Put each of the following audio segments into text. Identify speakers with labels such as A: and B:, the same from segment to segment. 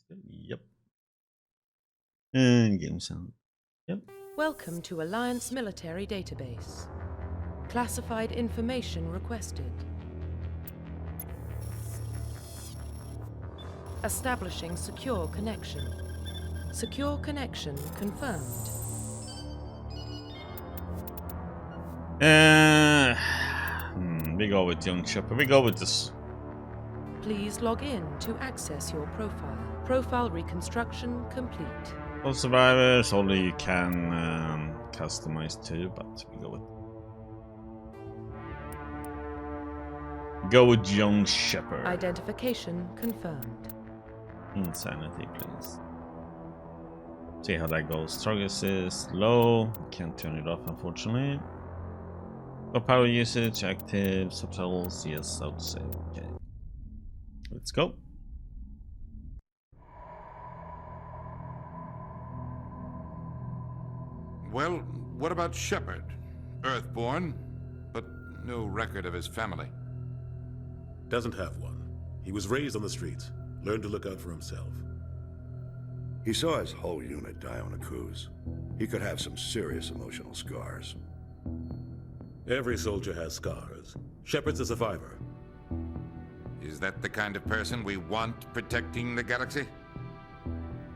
A: Yep. And game sound. Yep.
B: Welcome to Alliance Military Database. Classified information requested. Establishing secure connection. Secure connection confirmed.
A: We go with young shepherd. We go with this.
B: Please log in to access your profile. Profile reconstruction complete.
A: For survivors, only you can customize too, but we go with young shepherd.
B: Identification confirmed.
A: Insanity, please. See how that goes. Target assist low. Can't turn it off, unfortunately. For power usage, active, subtitles, yes, I'll say. Okay. Let's go.
C: Well, what about Shepard? Earthborn, but no record of his family.
D: Doesn't have one. He was raised on the streets. Learned to look out for himself.
E: He saw his whole unit die on a cruise. He could have some serious emotional scars.
D: Every soldier has scars. Shepard's a survivor.
C: Is that the kind of person we want protecting the galaxy?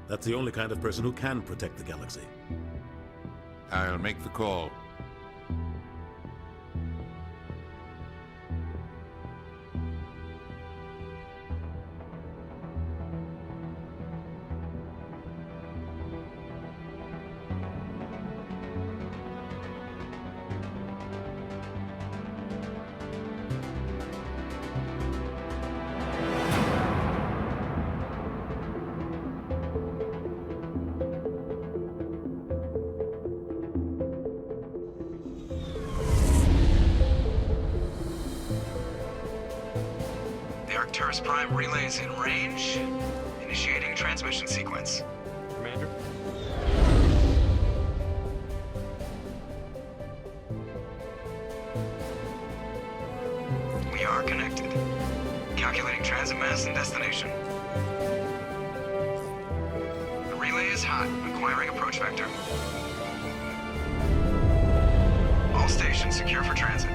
D: That's the only kind of person who can protect the galaxy.
C: I'll make the call.
F: Prime relays in range. Initiating transmission sequence.
G: Commander?
F: We are connected. Calculating transit mass and destination. The relay is hot, acquiring approach vector. All stations secure for transit.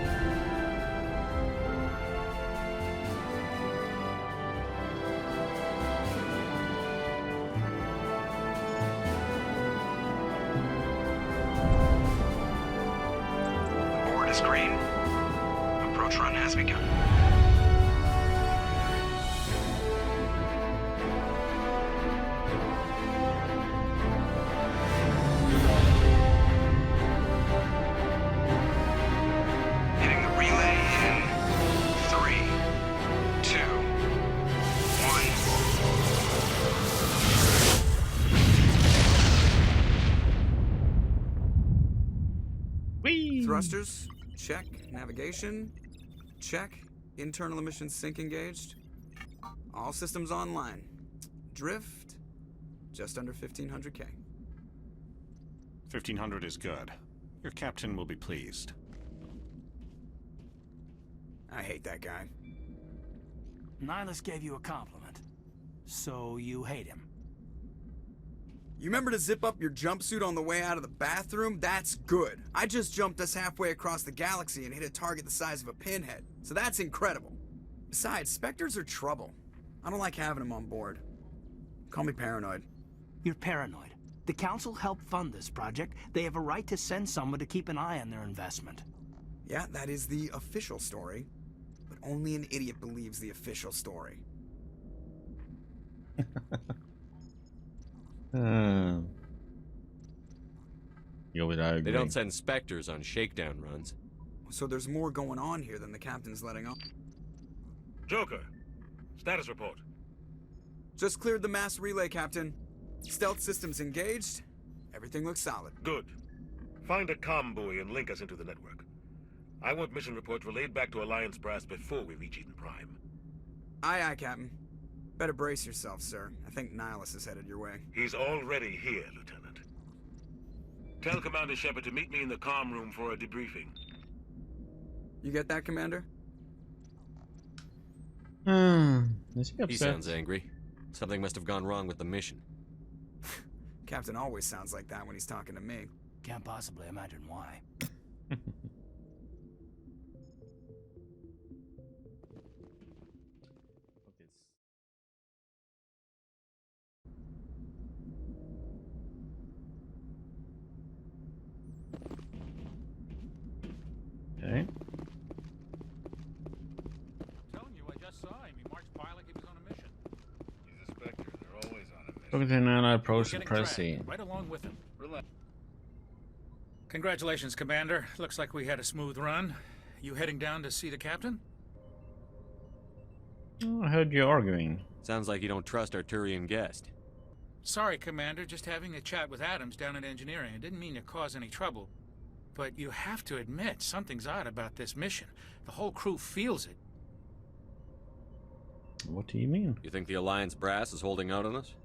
F: Green. Approach run has begun. Hitting the relay in 3, 2, 1.
A: Whee!
G: Thrusters. Check. Navigation. Check. Internal emissions sync engaged. All systems online. Drift. Just under 1500K.
H: 1500 is good. Your captain will be pleased.
G: I hate that guy.
I: Nihilus gave you a compliment. So you hate him.
G: You remember to zip up your jumpsuit on the way out of the bathroom? That's good. I just jumped us halfway across the galaxy and hit a target the size of a pinhead. So that's incredible. Besides, Spectres are trouble. I don't like having them on board. Call me paranoid.
I: You're paranoid. The Council helped fund this project. They have a right to send someone to keep an eye on their investment.
G: Yeah, that is the official story. But only an idiot believes the official story.
A: They
J: don't send Spectres on shakedown runs.
G: So there's more going on here than the captain's letting on.
D: Joker, status report.
G: Just cleared the mass relay, Captain. Stealth systems engaged. Everything looks solid.
D: Good. Find a comm buoy and link us into the network. I want mission reports relayed back to Alliance Brass before we reach Eden Prime.
G: Aye, aye, Captain. Better brace yourself, sir. I think Nihilus is headed your way.
D: He's already here, Lieutenant. Tell Commander Shepard to meet me in the comm room for a debriefing.
G: You get that, Commander?
A: Is he upset?
J: He sounds angry. Something must have gone wrong with the mission.
G: Captain always sounds like that when he's talking to me.
I: Can't possibly imagine why.
A: Okay.
K: Telling you, I just saw him. He marched by like he was on a mission.
C: He's a Spectre. They're always on a mission.
A: Look at the now approach
K: We're
A: the
K: getting
A: press
K: dragged
A: scene.
K: right along with him.
C: Relax.
K: Congratulations, Commander. Looks like we had a smooth run. You heading down to see the captain?
A: Oh, I heard you arguing.
J: Sounds like you don't trust our Turian guest.
K: Sorry, Commander. Just having a chat with Adams down at engineering. I didn't mean to cause any trouble. But you have to admit, something's odd about this mission. The whole crew feels it.
A: What do you mean?
J: You think the Alliance brass is holding out on us?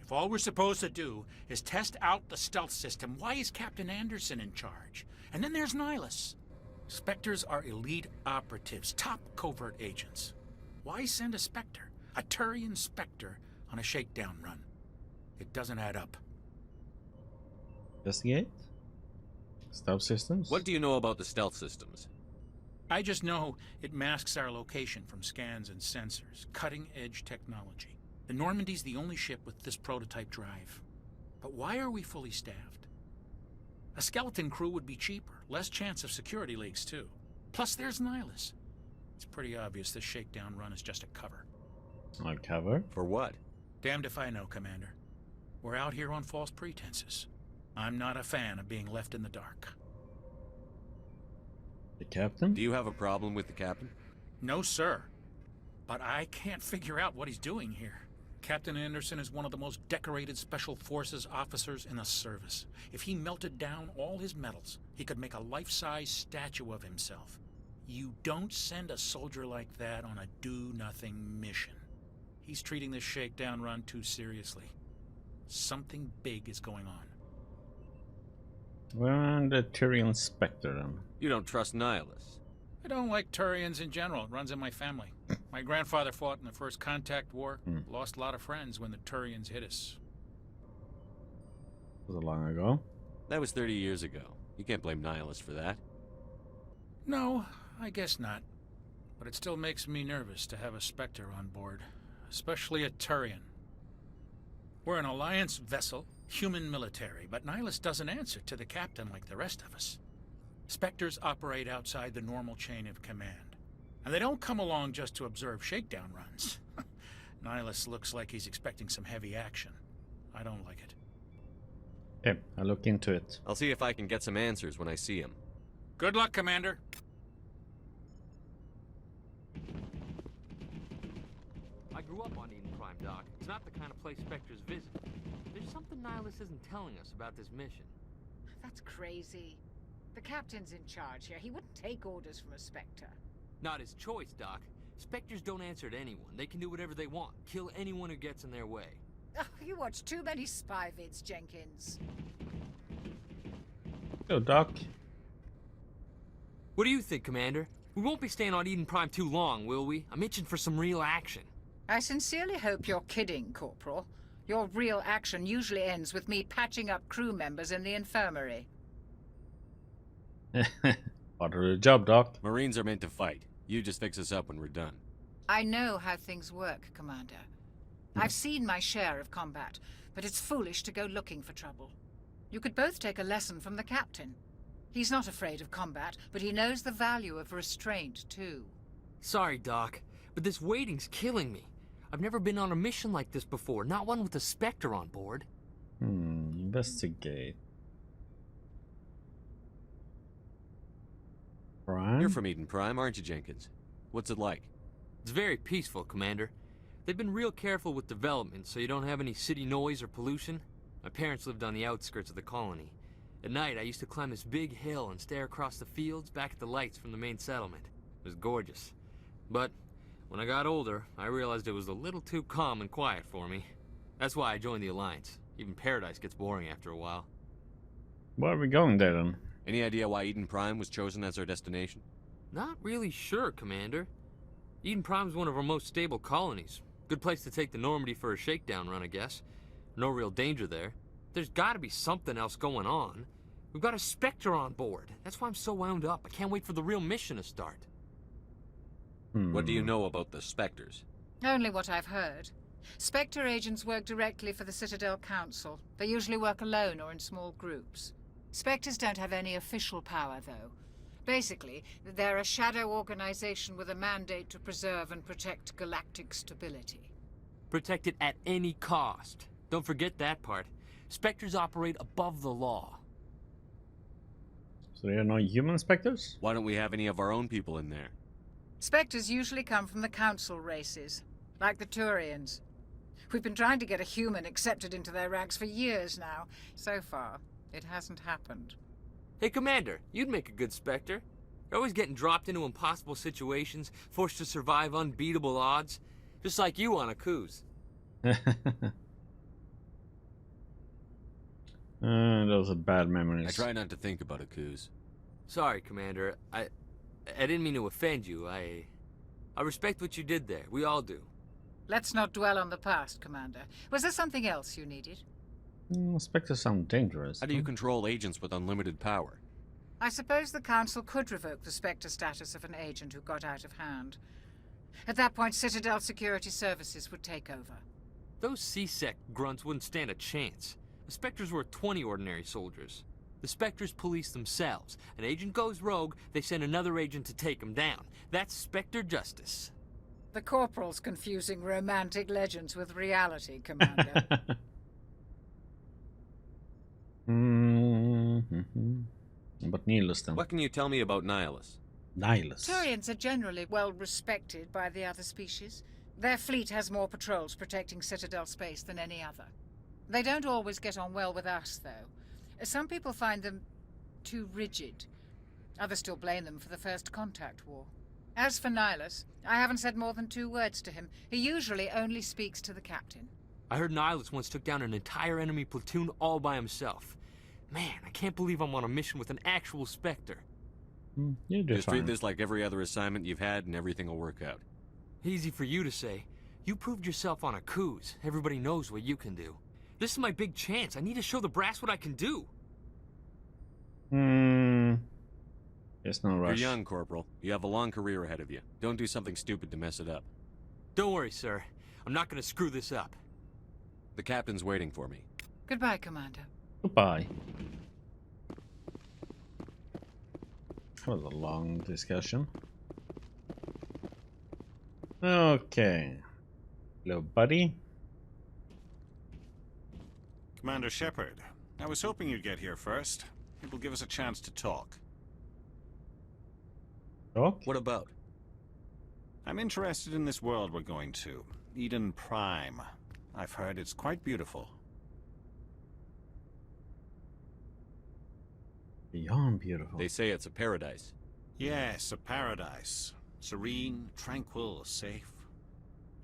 K: If all we're supposed to do is test out the stealth system, why is Captain Anderson in charge? And then there's Nihilus. Spectres are elite operatives, top covert agents. Why send a Spectre, a Turian Spectre, on a shakedown run? It doesn't add up.
A: Investigate? Stealth systems?
J: What do you know about the stealth systems?
K: I just know it masks our location from scans and sensors. Cutting-edge technology. The Normandy's the only ship with this prototype drive. But why are we fully staffed? A skeleton crew would be cheaper, less chance of security leaks too. Plus there's Nihilus. It's pretty obvious this shakedown run is just a cover.
A: A cover?
J: For what?
K: Damned if I know, Commander. We're out here on false pretenses. I'm not a fan of being left in the dark.
A: The captain?
J: Do you have a problem with the captain?
K: No, sir. But I can't figure out what he's doing here. Captain Anderson is one of the most decorated Special Forces officers in the service. If he melted down all his medals, he could make a life-size statue of himself. You don't send a soldier like that on a do-nothing mission. He's treating this shakedown run too seriously. Something big is going on.
A: Well, the Tyrion Spectre then.
J: You don't trust Nihilus.
K: I don't like Turians in general. It runs in my family. My grandfather fought in the First Contact War. Lost a lot of friends when the Turians hit us.
A: Was it long ago?
J: That was 30 years ago. You can't blame Nihilus for that.
K: No, I guess not. But it still makes me nervous to have a Spectre on board. Especially a Turian. We're an Alliance vessel, human military, but Nihilus doesn't answer to the captain like the rest of us. Spectres operate outside the normal chain of command. And they don't come along just to observe shakedown runs. Nihilus looks like he's expecting some heavy action. I don't like it.
A: Okay, I'll look into it.
J: I'll see if I can get some answers when I see him.
K: Good luck, Commander.
L: I grew up on Eden Prime, Doc. It's not the kind of place Spectres visit. There's something Nihilus isn't telling us about this mission.
M: That's crazy. The captain's in charge here. He wouldn't take orders from a Spectre.
L: Not his choice, Doc. Spectres don't answer to anyone. They can do whatever they want. Kill anyone who gets in their way.
M: Oh, you watch too many spy vids, Jenkins.
A: Yo, Doc.
L: What do you think, Commander? We won't be staying on Eden Prime too long, will we? I'm itching for some real action.
M: I sincerely hope you're kidding, Corporal. Your real action usually ends with me patching up crew members in the infirmary.
A: Part of the job, Doc.
J: Marines are meant to fight. You just fix us up when we're done.
M: I know how things work, Commander. I've seen my share of combat, but it's foolish to go looking for trouble. You could both take a lesson from the captain. He's not afraid of combat, but he knows the value of restraint, too.
L: Sorry, Doc, but this waiting's killing me. I've never been on a mission like this before, not one with a Spectre on board.
A: Investigate. Prime?
J: You're from Eden Prime, aren't you, Jenkins? What's it like?
L: It's very peaceful, Commander. They've been real careful with development, so you don't have any city noise or pollution. My parents lived on the outskirts of the colony. At night, I used to climb this big hill and stare across the fields back at the lights from the main settlement. It was gorgeous. But when I got older, I realized it was a little too calm and quiet for me. That's why I joined the Alliance. Even Paradise gets boring after a while.
A: Why are we going there then?
J: Any idea why Eden Prime was chosen as our destination?
L: Not really sure, Commander. Eden Prime's one of our most stable colonies. Good place to take the Normandy for a shakedown run, I guess. No real danger there. There's gotta be something else going on. We've got a Spectre on board. That's why I'm so wound up. I can't wait for the real mission to start.
J: What do you know about the Spectres?
M: Only what I've heard. Spectre agents work directly for the Citadel Council. They usually work alone or in small groups. Spectres don't have any official power, though. Basically, they're a shadow organization with a mandate to preserve and protect galactic stability.
L: Protect it at any cost. Don't forget that part. Spectres operate above the law.
A: So there are no human Spectres?
J: Why don't we have any of our own people in there?
M: Spectres usually come from the Council races, like the Turians. We've been trying to get a human accepted into their ranks for years now. So far, it hasn't happened.
L: Hey, Commander, you'd make a good Spectre. You're always getting dropped into impossible situations, forced to survive unbeatable odds. Just like you on a cruise.
A: Those are bad memories.
J: I try not to think about Akuz.
L: Sorry, Commander. I didn't mean to offend you. I respect what you did there. We all do.
M: Let's not dwell on the past, Commander. Was there something else you needed?
A: Spectres sound dangerous.
J: How do you control agents with unlimited power?
M: I suppose the Council could revoke the Spectre status of an agent who got out of hand. At that point, Citadel Security Services would take over.
L: Those C-Sec grunts wouldn't stand a chance. The Spectres were 20 ordinary soldiers. The Spectres police themselves. An agent goes rogue, they send another agent to take him down. That's Spectre justice.
M: The Corporal's confusing romantic legends with reality, Commander.
A: But Nihilus then.
J: What can you tell me about Nihilus?
A: Nihilus.
M: Turians are generally well respected by the other species. Their fleet has more patrols protecting Citadel space than any other. They don't always get on well with us, though. Some people find them too rigid. Others still blame them for the First Contact War. As for Nihilus, I haven't said more than 2 words to him. He usually only speaks to the captain.
L: I heard Nihilus once took down an entire enemy platoon all by himself. Man, I can't believe I'm on a mission with an actual Spectre.
A: You do
J: Just treat this like every other assignment you've had and everything will work out.
L: Easy for you to say. You proved yourself on a cruise. Everybody knows what you can do. This is my big chance. I need to show the brass what I can do.
A: There's no rush.
J: You're young, Corporal. You have a long career ahead of you. Don't do something stupid to mess it up.
L: Don't worry, sir. I'm not going to screw this up.
J: The captain's waiting for me.
M: Goodbye, Commander.
A: Goodbye. That was a long discussion. Okay. Hello, buddy.
H: Commander Shepard, I was hoping you'd get here first. It will give us a chance to talk.
A: Talk?
J: What about?
H: I'm interested in this world we're going to. Eden Prime. I've heard it's quite beautiful.
A: Beyond beautiful.
J: They say it's a paradise.
H: Yes, a paradise. Serene, tranquil, safe.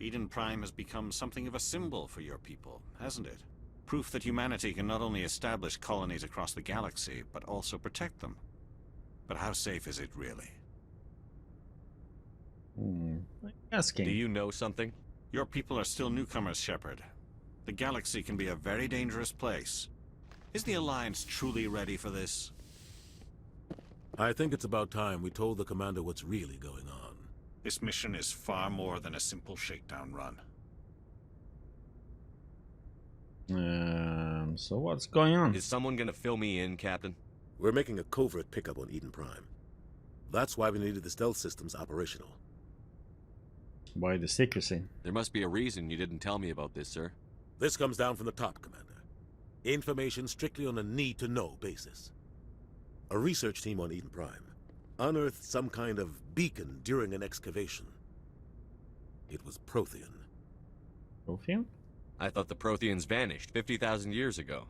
H: Eden Prime has become something of a symbol for your people, hasn't it? Proof that humanity can not only establish colonies across the galaxy, but also protect them. But how safe is it really?
A: Asking.
J: Do you know something?
H: Your people are still newcomers, Shepard. The galaxy can be a very dangerous place. Is the Alliance truly ready for this?
N: I think it's about time we told the Commander what's really going on.
H: This mission is far more than a simple shakedown run.
A: So what's going on?
J: Is someone gonna fill me in, Captain?
N: We're making a covert pickup on Eden Prime. That's why we needed the stealth systems operational.
A: Why the secrecy?
J: There must be a reason you didn't tell me about this, sir.
N: This comes down from the top, Commander. Information strictly on a need-to-know basis. A research team on Eden Prime unearthed some kind of beacon during an excavation. It was Prothean.
A: Prothean?
J: I thought the Protheans vanished 50,000 years ago.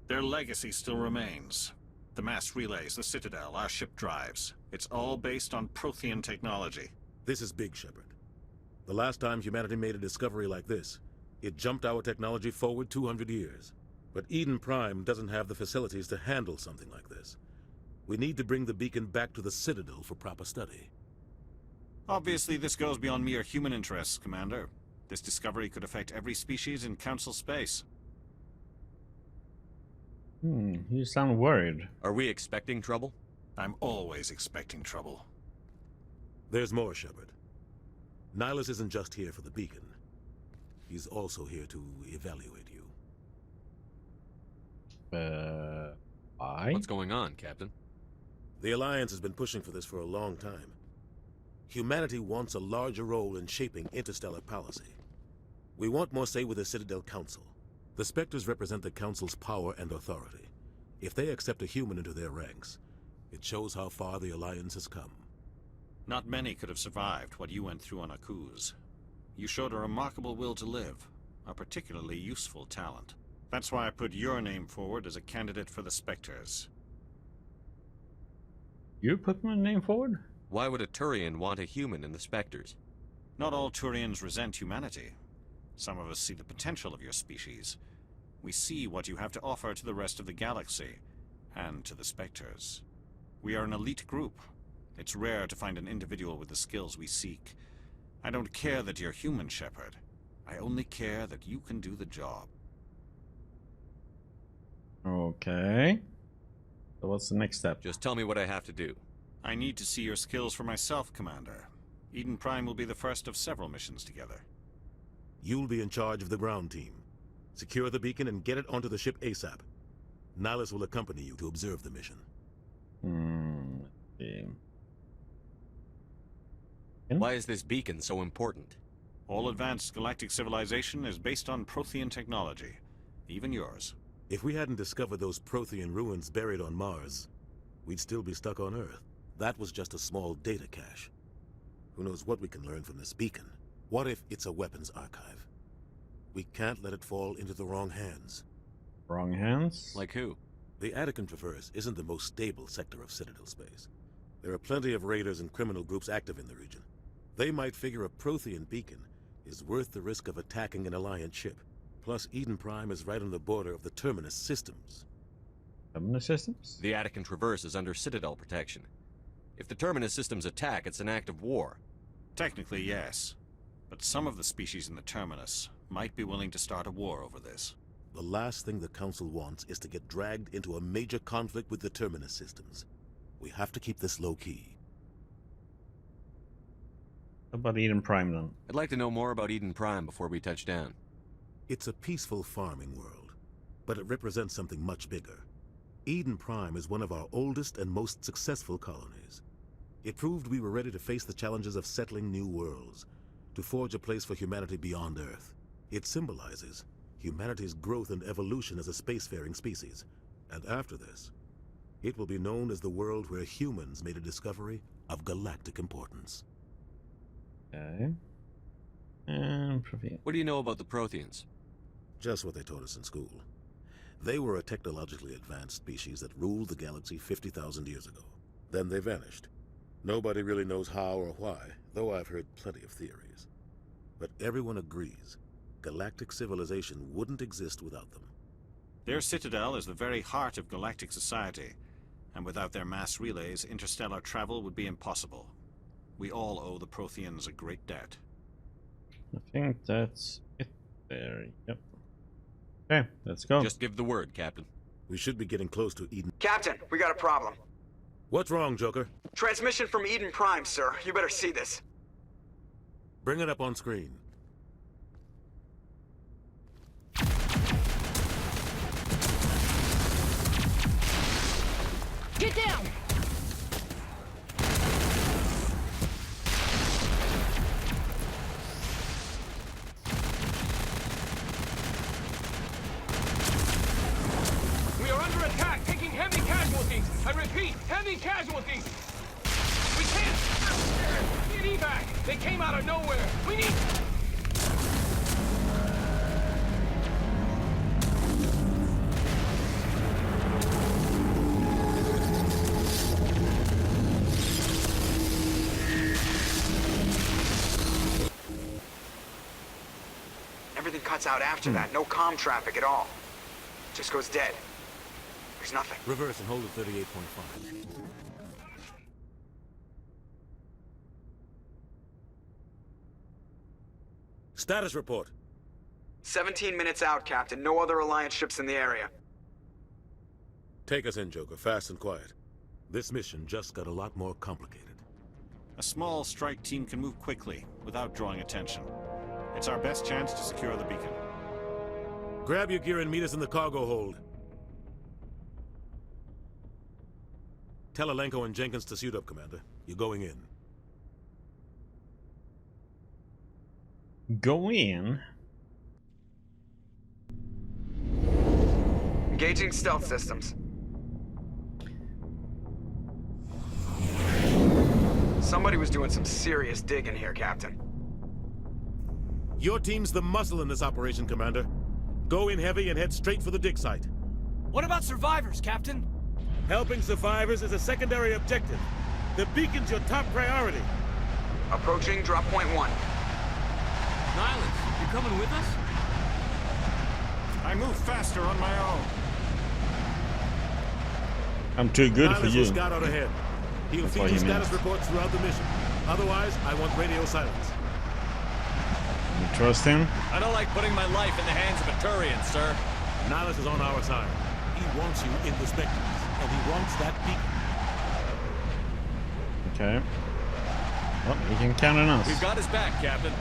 H: Their legacy still remains. The mass relays, the Citadel, our ship drives. It's all based on Prothean technology.
N: This is big, Shepard. The last time humanity made a discovery like this, it jumped our technology forward 200 years. But Eden Prime doesn't have the facilities to handle something like this. We need to bring the beacon back to the Citadel for proper study.
H: Obviously, this goes beyond mere human interests, Commander. This discovery could affect every species in Council space.
A: You sound worried.
J: Are we expecting trouble?
N: I'm always expecting trouble. There's more, Shepard. Nihilus isn't just here for the beacon. He's also here to evaluate you.
A: Why?
J: What's going on, Captain?
N: The Alliance has been pushing for this for a long time. Humanity wants a larger role in shaping interstellar policy. We want more say with the Citadel Council. The Spectres represent the Council's power and authority. If they accept a human into their ranks, it shows how far the Alliance has come.
H: Not many could have survived what you went through on Akuz. You showed a remarkable will to live, a particularly useful talent. That's why I put your name forward as a candidate for the Spectres.
A: You put my name forward?
J: Why would a Turian want a human in the Spectres?
H: Not all Turians resent humanity. Some of us see the potential of your species. We see what you have to offer to the rest of the galaxy, and to the Spectres. We are an elite group. It's rare to find an individual with the skills we seek. I don't care that you're human, Shepard. I only care that you can do the job.
A: Okay. So what's the next step?
J: Just tell me what I have to do.
H: I need to see your skills for myself, Commander. Eden Prime will be the first of several missions together.
N: You'll be in charge of the ground team. Secure the beacon and get it onto the ship ASAP. Nihilus will accompany you to observe the mission.
A: Okay.
J: Why is this beacon so important?
H: All advanced galactic civilization is based on Prothean technology. Even yours.
N: If we hadn't discovered those Prothean ruins buried on Mars, we'd still be stuck on Earth. That was just a small data cache. Who knows what we can learn from this beacon? What if it's a weapons archive? We can't let it fall into the wrong hands.
A: Wrong hands?
J: Like who?
N: The Attican Traverse isn't the most stable sector of Citadel space. There are plenty of raiders and criminal groups active in the region. They might figure a Prothean beacon is worth the risk of attacking an Alliance ship. Plus, Eden Prime is right on the border of the Terminus systems.
A: Terminus systems?
J: The Attican Traverse is under Citadel protection. If the Terminus systems attack, it's an act of war.
H: Technically, yes. But some of the species in the Terminus might be willing to start a war over this.
N: The last thing the Council wants is to get dragged into a major conflict with the Terminus systems. We have to keep this low-key.
A: How about Eden Prime, then?
J: I'd like to know more about Eden Prime before we touch down.
N: It's a peaceful farming world, but it represents something much bigger. Eden Prime is one of our oldest and most successful colonies. It proved we were ready to face the challenges of settling new worlds, to forge a place for humanity beyond Earth. It symbolizes humanity's growth and evolution as a spacefaring species. And after this, it will be known as the world where humans made a discovery of galactic importance.
A: Okay. And
J: what do you know about the Protheans?
N: Just what they taught us in school. They were a technologically advanced species that ruled the galaxy 50,000 years ago. Then they vanished. Nobody really knows how or why, though I've heard plenty of theories. But everyone agrees, galactic civilization wouldn't exist without them.
H: Their citadel is the very heart of galactic society, and without their mass relays, interstellar travel would be impossible. We all owe the Protheans a great debt.
A: I think that's it there. Yep. Okay, let's go.
J: Just give the word, Captain.
N: We should be getting close to Eden.
G: Captain, we got a problem.
N: What's wrong, Joker?
G: Transmission from Eden Prime, sir. You better see this.
N: Bring it up on screen.
O: Get down!
P: We are under attack, taking heavy casualties. I repeat, heavy casualties. We can't get evac. They came out of nowhere. We need.
G: Everything cuts out after that. No comm traffic at all. Just goes dead. There's nothing.
N: Reverse and hold at 38.5. Status report.
G: 17 minutes out, Captain. No other Alliance ships in the area.
N: Take us in, Joker, fast and quiet. This mission just got a lot more complicated.
H: A small strike team can move quickly, without drawing attention. It's our best chance to secure the beacon.
N: Grab your gear and meet us in the cargo hold. Tell Alenko and Jenkins to suit up, Commander. You're going in.
A: Go in?
G: Engaging stealth systems. Somebody was doing some serious digging here, Captain.
N: Your team's the muscle in this operation, Commander. Go in heavy and head straight for the dig site.
I: What about survivors, Captain?
N: Helping survivors is a secondary objective. The beacon's your top priority.
G: Approaching drop point 1.
L: Nylons, you coming with us?
H: I move faster on my own.
A: I'm too good for you.
N: Will scout out ahead. He'll feed you status reports throughout the mission. Otherwise, I want radio silence.
A: You trust him?
J: I don't like putting my life in the hands of a Turian, sir.
N: Nihilus is on our side. He wants you in the Spectres, and he wants that beacon.
A: Okay. Well, you can count on us.
J: We've got his back, Captain.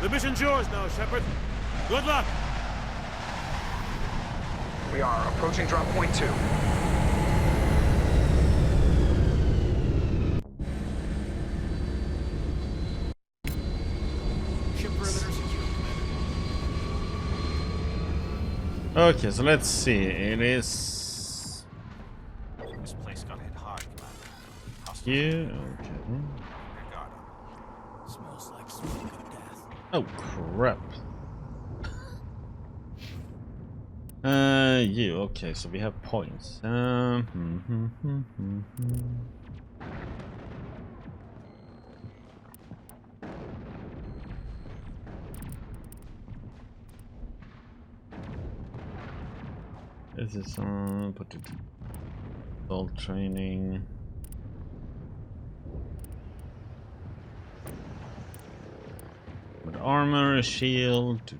N: The mission's yours now, Shepard. Good luck!
G: We are approaching drop point 2.
A: Okay, so let's see. It is.
H: This place got hit hard, Commander.
A: Yeah. Okay.
I: Smells like smoke of death.
A: Oh crap. You okay? So we have points. This is put it all training. With armor, shield.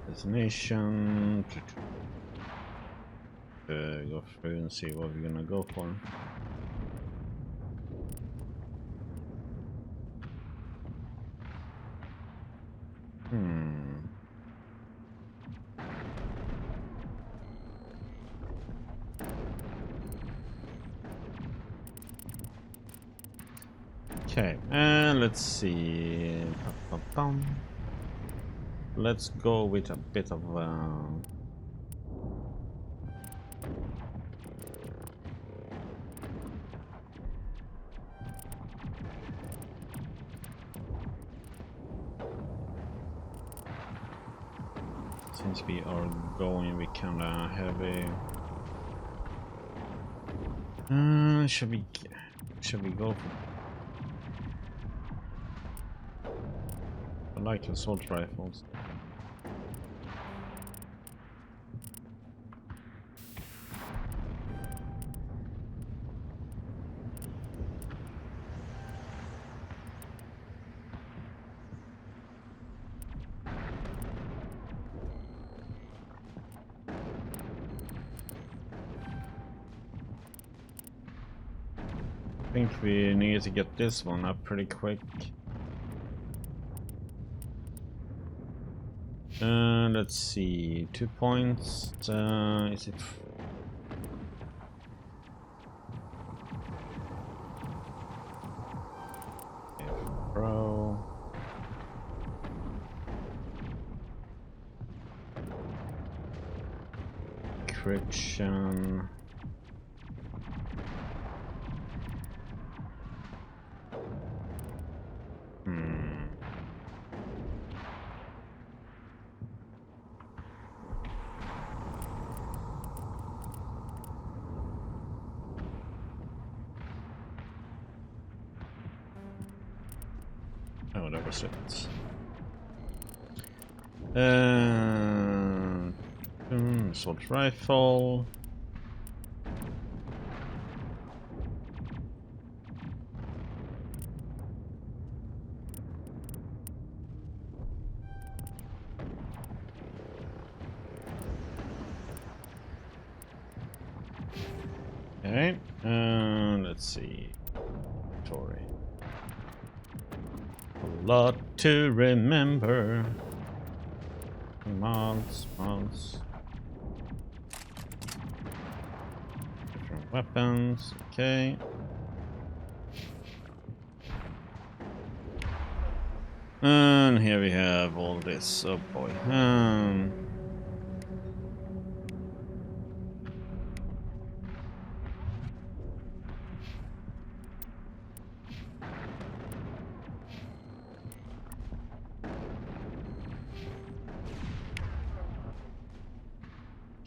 A: Destination. Go through and see what we're gonna go for. Okay, let's see. Let's go with a bit of since we are going, we kinda heavy. Should we go for? I like assault rifles. I think we need to get this one up pretty quick. Let's see, 2 points. Is it? Bro. Encryption. Oh, that was it. Assault rifle. Okay, let's see. Tory. A lot to remember. Mods. Different weapons. Okay. And here we have all this. Oh boy.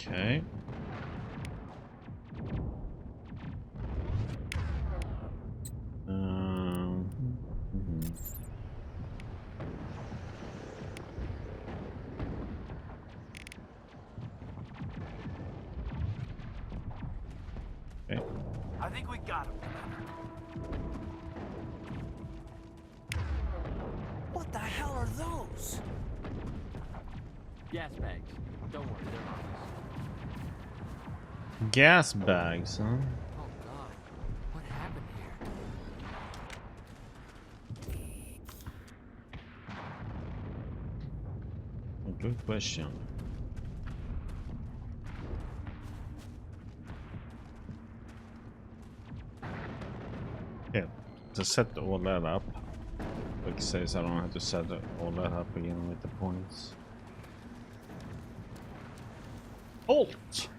A: Okay. Okay.
I: I think we got him, Commander. What the hell are those?
L: Gas bags. Don't worry, they're harmless.
A: Gas bags, huh?
L: Oh god, what happened here?
A: Good question. Okay, to set all that up. Like it says, I don't have to set all that up again with the points. Halt!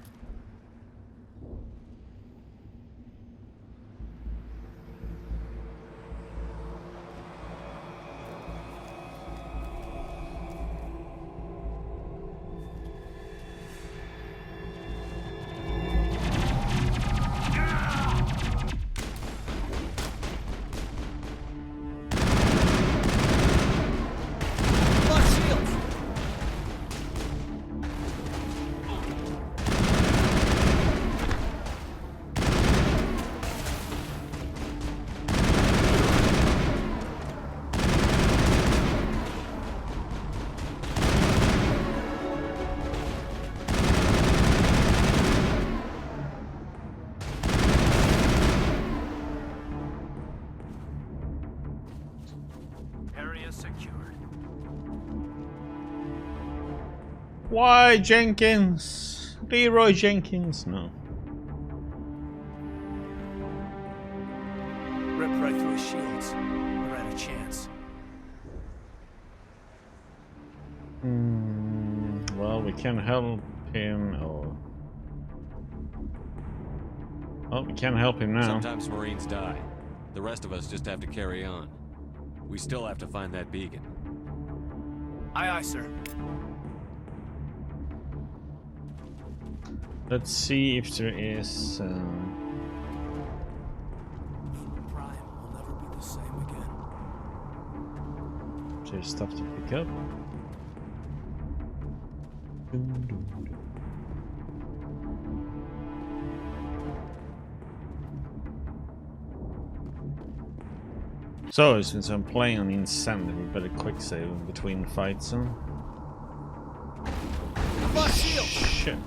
I: Secured.
A: Why Jenkins? Leroy Jenkins? No.
I: Ripped right through his shields. Never had a chance.
A: Well, we can help him, or... Oh, we can't help him now.
J: Sometimes Marines die. The rest of us just have to carry on. We still have to find that beacon.
I: Aye, aye, sir.
A: Let's see if there is...
I: Eden Prime will never be the same again.
A: There's stuff to pick up. So, since I'm playing on Insanity, we better quick save in between fights, huh? Shit.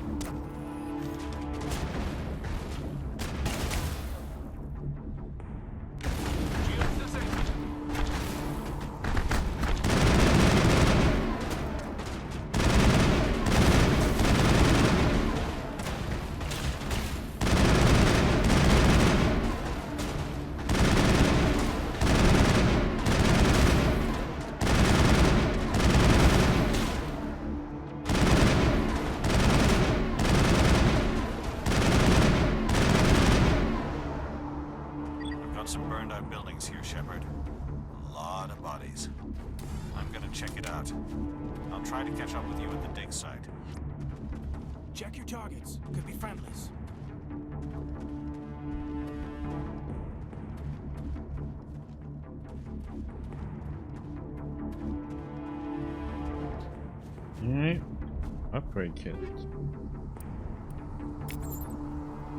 H: Some burned out buildings here, Shepard. A lot of bodies. I'm gonna check it out. I'll try to catch up with you at the dig site.
I: Check your targets. Could be friendlies.
A: Alright. Upgrade kit.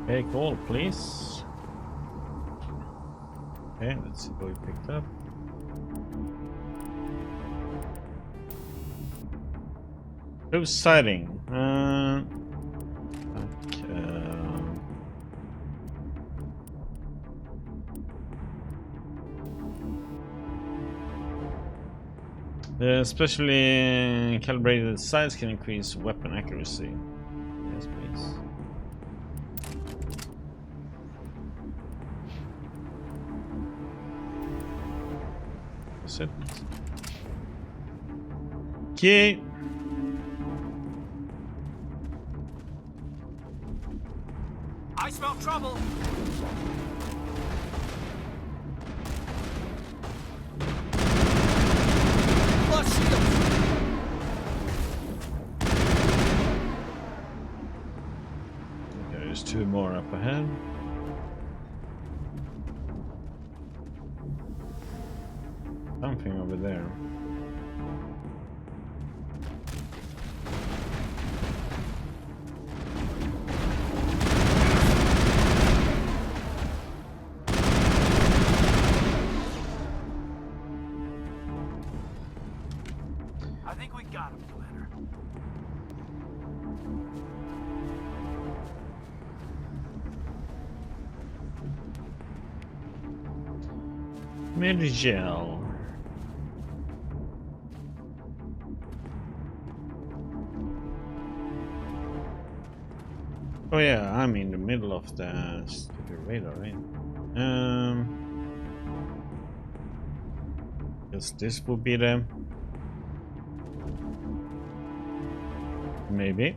A: Okay, call, please. Okay, let's see what we picked up. Who's sighting? The specially calibrated sights can increase weapon accuracy. Yes, please. That's it. Okay.
I: I smell trouble. Plus shield.
A: Okay, there's two more up ahead. Something over there.
I: I think we got him, Commander.
A: Mid-gel. Oh yeah, I'm in the middle of the stupid radar, right? Guess this will be the... Maybe.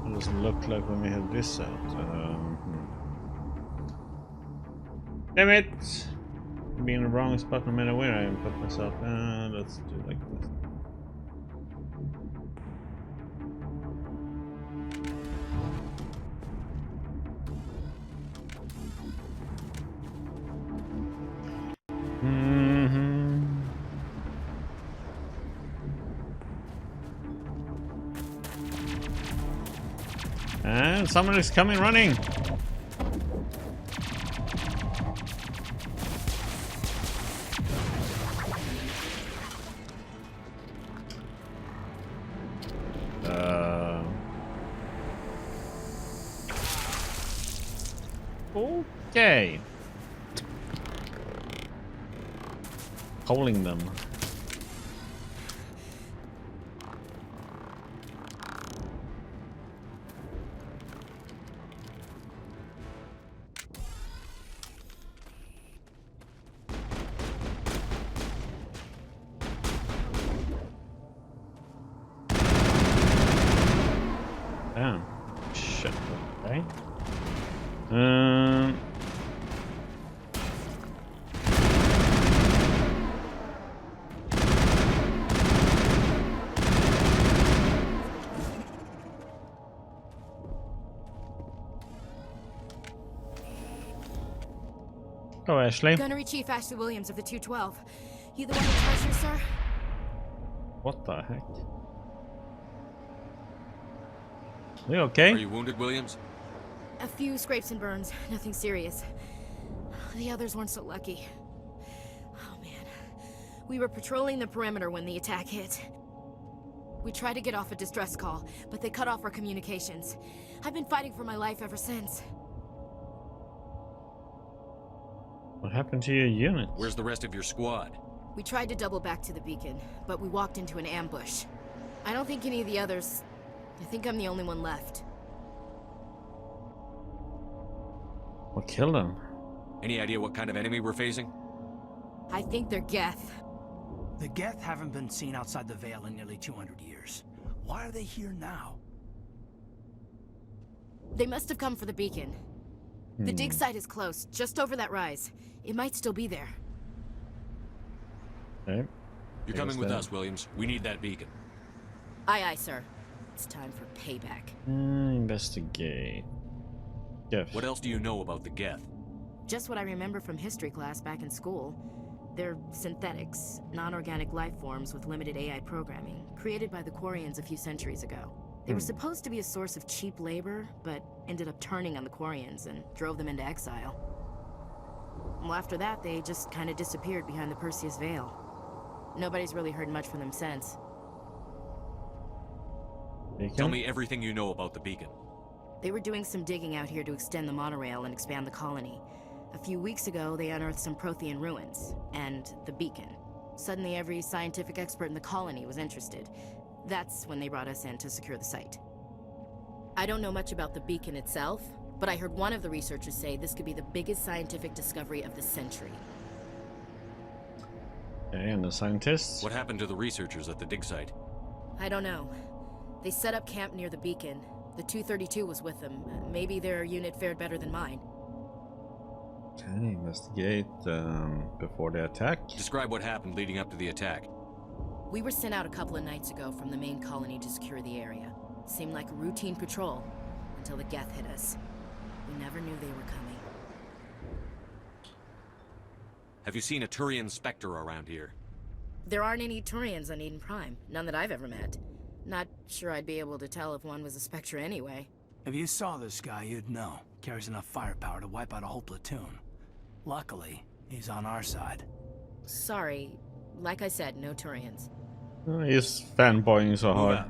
A: It doesn't look like when we have this out. Damn it! Being in the wrong spot no matter where I put myself. Let's do it like this. And someone is coming running. Okay. Holding them. Damn. Shit. Okay. Go, Ashley.
O: Gunnery Chief Ashley Williams of the 212. You the one in charge here, sir?
A: What the heck? Are you okay?
J: Are you wounded, Williams?
O: A few scrapes and burns, nothing serious. The others weren't so lucky. Oh man. We were patrolling the perimeter when the attack hit. We tried to get off a distress call, but they cut off our communications. I've been fighting for my life ever since.
A: What happened to your unit?
J: Where's the rest of your squad?
O: We tried to double back to the beacon, but we walked into an ambush. I don't think any of the others... I think I'm the only one left.
A: What killed them?
J: Any idea what kind of enemy we're facing?
O: I think they're Geth.
I: The Geth haven't been seen outside the Veil in nearly 200 years. Why are they here now?
O: They must have come for the beacon. The dig site is close, just over that rise. It might still be there.
A: Okay.
J: You're coming with us, Williams. We need that beacon.
O: Aye, aye, sir. It's time for payback.
A: Investigate. Yes.
J: What else do you know about the Geth?
O: Just what I remember from history class back in school. They're synthetics, non-organic life forms with limited AI programming, created by the Quarians a few centuries ago. They were supposed to be a source of cheap labor, but ended up turning on the Quarians and drove them into exile. Well, after that, they just kind of disappeared behind the Perseus Veil. Nobody's really heard much from them since.
J: Tell me everything you know about the beacon.
O: They were doing some digging out here to extend the monorail and expand the colony. A few weeks ago, they unearthed some Prothean ruins, and the beacon. Suddenly, every scientific expert in the colony was interested. That's when they brought us in to secure the site. I don't know much about the beacon itself, but I heard one of the researchers say this could be the biggest scientific discovery of the century.
A: Okay, and the scientists?
J: What happened to the researchers at the dig site?
O: I don't know. They set up camp near the beacon. The 232 was with them. Maybe their unit fared better than mine.
A: Okay, investigate before the attack.
J: Describe what happened leading up to the attack.
O: We were sent out a couple of nights ago from the main colony to secure the area. Seemed like a routine patrol until the Geth hit us. We never knew they were coming.
J: Have you seen a Turian Spectre around here?
O: There aren't any Turians on Eden Prime. None that I've ever met. Not sure I'd be able to tell if one was a Spectre anyway.
I: If you saw this guy, you'd know. Carries enough firepower to wipe out a whole platoon. Luckily, he's on our side.
O: Sorry. Like I said, no Turians.
A: He's fanboying so hard.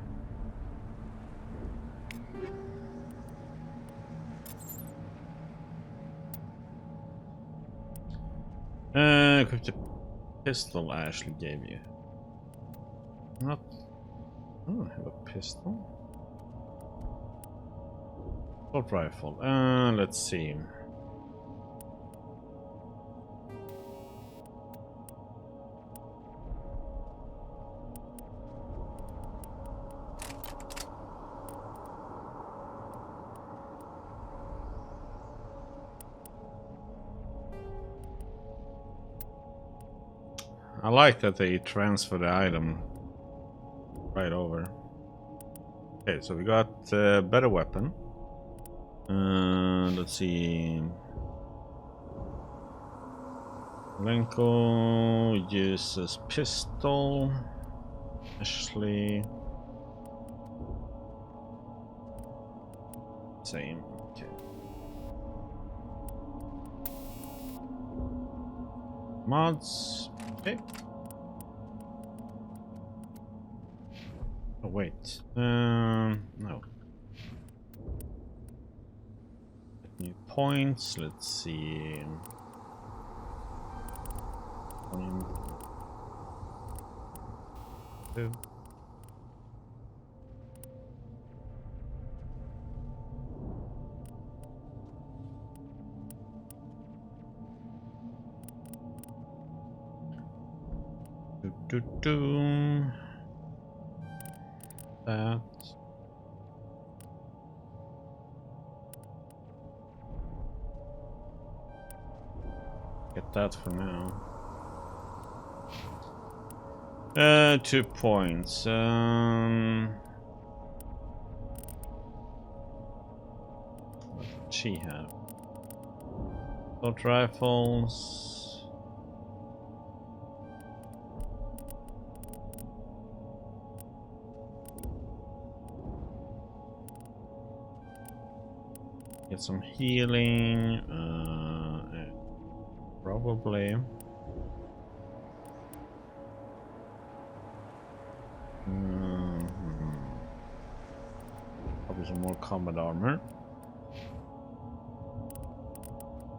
A: Equip the pistol I actually gave you. Not. Oh, I have a pistol. Assault rifle. Let's see. I like that they transfer the item right over. Okay, so we got a better weapon. Let's see. Lenko uses pistol. Ashley. Same. Okay. Mods. Okay. Oh wait. No. New points. Let's see. Two. That. Get that for now. 2 points. What did she have? Assault rifles. Get some healing. Probably. Probably some more combat armor.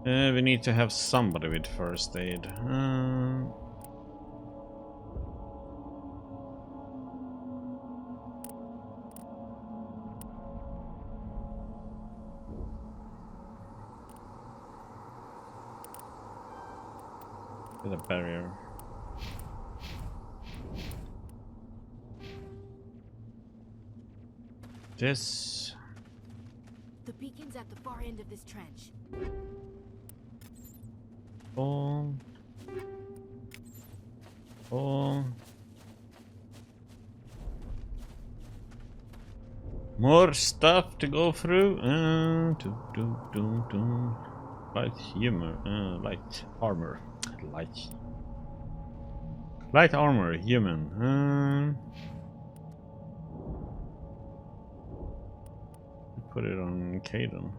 A: We need to have somebody with first aid. With a barrier. This.
O: The beacon's at the far end of this trench.
A: Oh. Oh. More stuff to go through. Light humor. Light armor. Light. Light armor, human. Put it on Caden.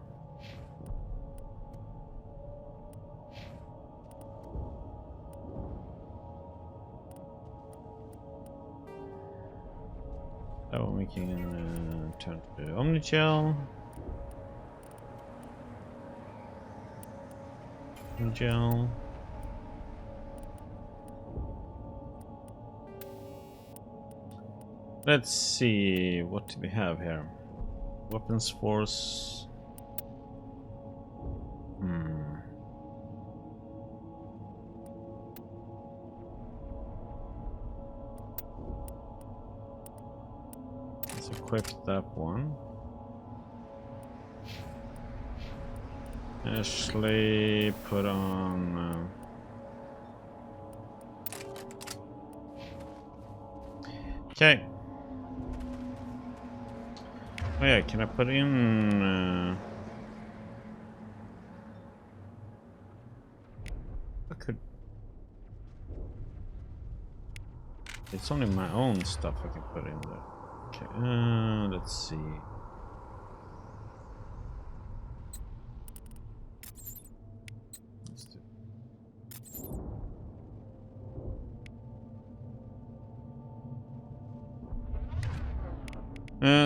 A: Oh, we can turn to Omnigel. Omnigel. Let's see, what do we have here? Weapons force. Let's equip that one. Ashley, put on. Okay. Oh yeah, can I put in? I could. It's only my own stuff I can put in there. Okay, let's see. Let's do.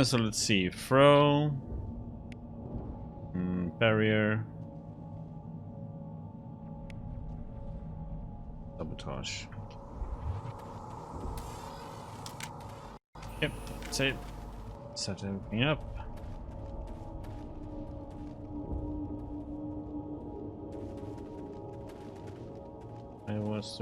A: So let's see. Throw. Barrier. Sabotage. Yep, that's it. Set everything up. I was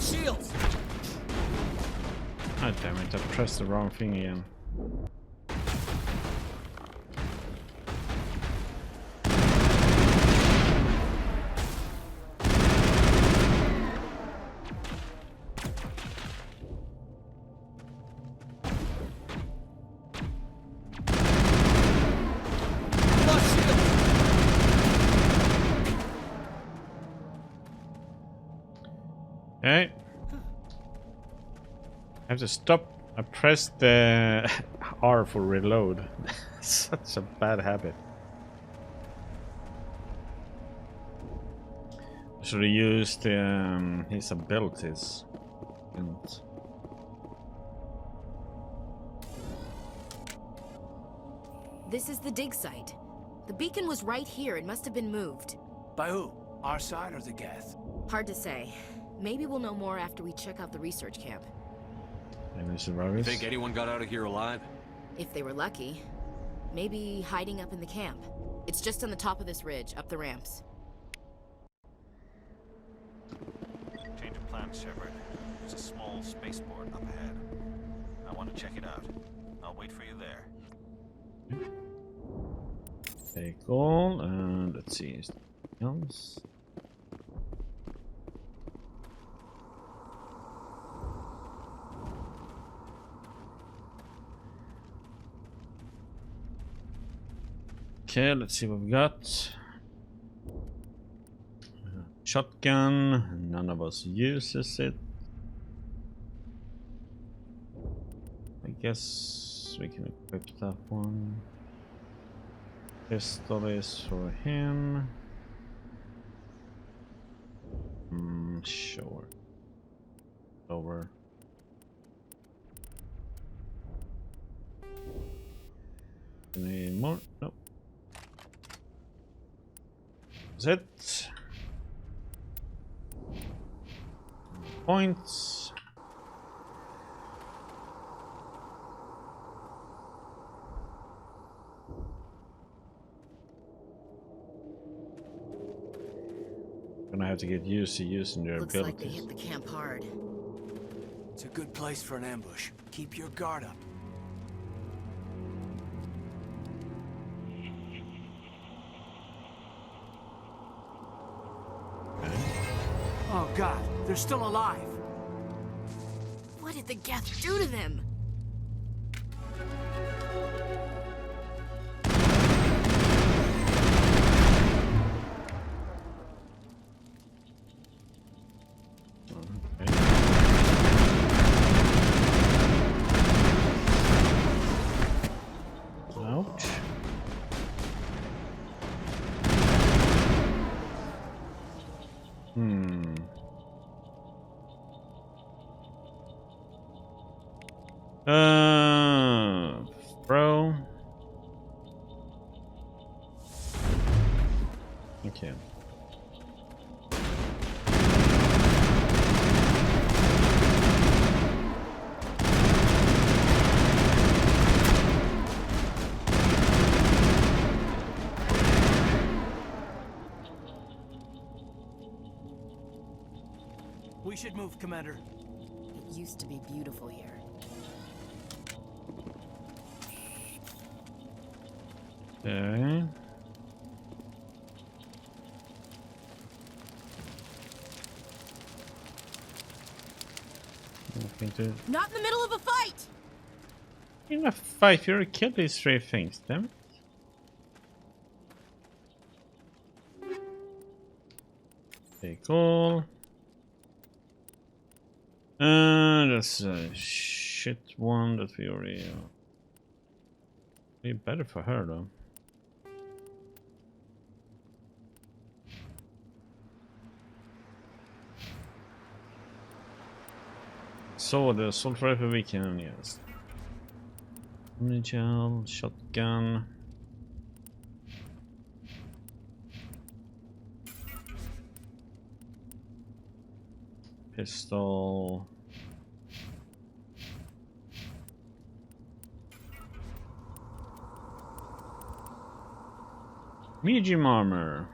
I: Shields.
A: God damn it, I pressed the wrong thing again. Okay. I have to stop. I pressed the R for reload. Such a bad habit. I should have used his abilities.
O: This is the dig site. The beacon was right here. It must have been moved.
I: By who? Our side or the Geth?
O: Hard to say. Maybe we'll know more after we check out the research camp.
A: Any survivors?
J: Think anyone got out of here alive?
O: If they were lucky. Maybe hiding up in the camp. It's just on the top of this ridge, up the ramps.
H: Change of plans, Shepard. There's a small spaceport up ahead. I want to check it out. I'll wait for you there.
A: Okay, cool. And let's see. Is there anything else? Okay, let's see what we've got. Shotgun, none of us uses it. I guess we can equip that one. Pistol is for him. Sure. Over. Any more? Nope. That's it. Points. Gonna have to get used to using their
Q: Looks
A: abilities.
Q: like they hit the camp hard.
I: It's a good place for an ambush. Keep your guard up. Oh God, they're still alive.
O: What did the Geth do to them?
A: Ouch. Bro. Okay.
I: We should move, Commander.
Q: It used to be beautiful here.
A: Okay.
O: Not in the middle of a fight!
A: In a fight, you're kill these three things, damn it. Okay, cool. That's a shit one that we already. Be better for her though. So the assault rifle we can, yes. Gel, shotgun. Pistol. Medium armor.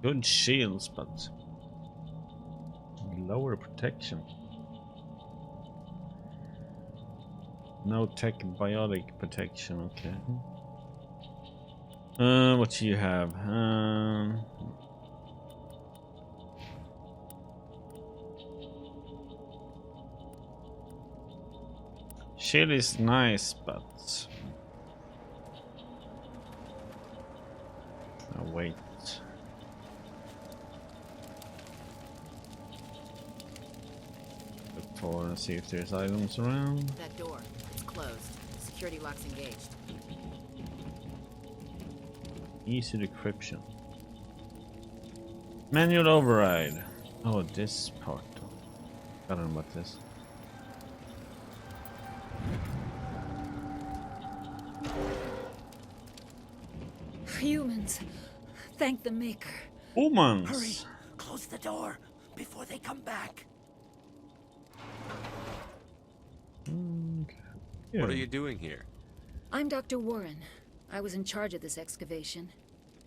A: Good shields, but lower protection. No tech biotic protection, okay. What do you have? Shield is nice, but oh, wait. Look for and see if there's items around.
Q: That door, it's closed. Security lock's engaged.
A: Easy decryption. Manual override. Oh, this part. I don't know about this.
R: Humans. Thank the Maker.
A: Humans.
I: Hurry! Close the door before they come back.
A: Yeah.
J: What are you doing here?
R: I'm Dr. Warren. I was in charge of this excavation.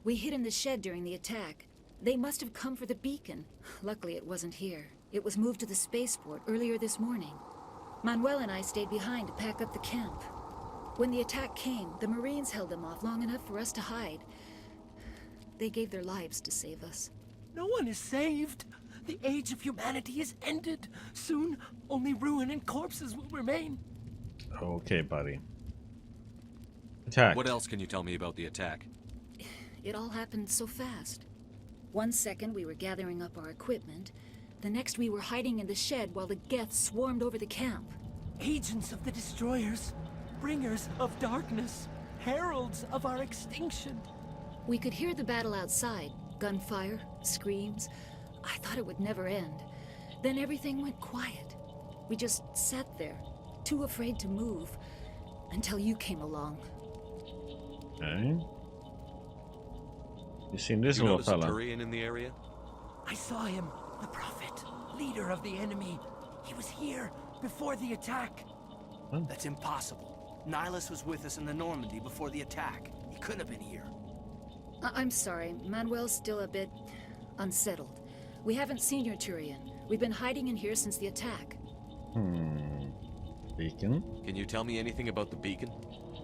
R: We hid in the shed during the attack. They must have come for the beacon. Luckily, it wasn't here. It was moved to the spaceport earlier this morning. Manuel and I stayed behind to pack up the camp. When the attack came, the Marines held them off long enough for us to hide. They gave their lives to save us.
I: No one is saved. The age of humanity is ended. Soon, only ruin and corpses will remain.
A: Okay, buddy. Attack.
J: What else can you tell me about the attack?
R: It all happened so fast. 1 second we were gathering up our equipment. The next we were hiding in the shed while the Geth swarmed over the camp.
I: Agents of the destroyers. Bringers of darkness. Heralds of our extinction.
R: We could hear the battle outside. Gunfire, screams. I thought it would never end. Then everything went quiet. We just sat there, too afraid to move, until you came along.
A: Okay. You seen this
J: You
A: little
J: notice a
A: fella?
J: Turian in the area?
I: I saw him. The Prophet, leader of the enemy. He was here before the attack.
A: What?
I: That's impossible. Nihilus was with us in the Normandy before the attack. He couldn't have been here.
R: I'm sorry. Manuel's still a bit unsettled. We haven't seen your Turian. We've been hiding in here since the attack.
A: Beacon?
J: Can you tell me anything about the beacon?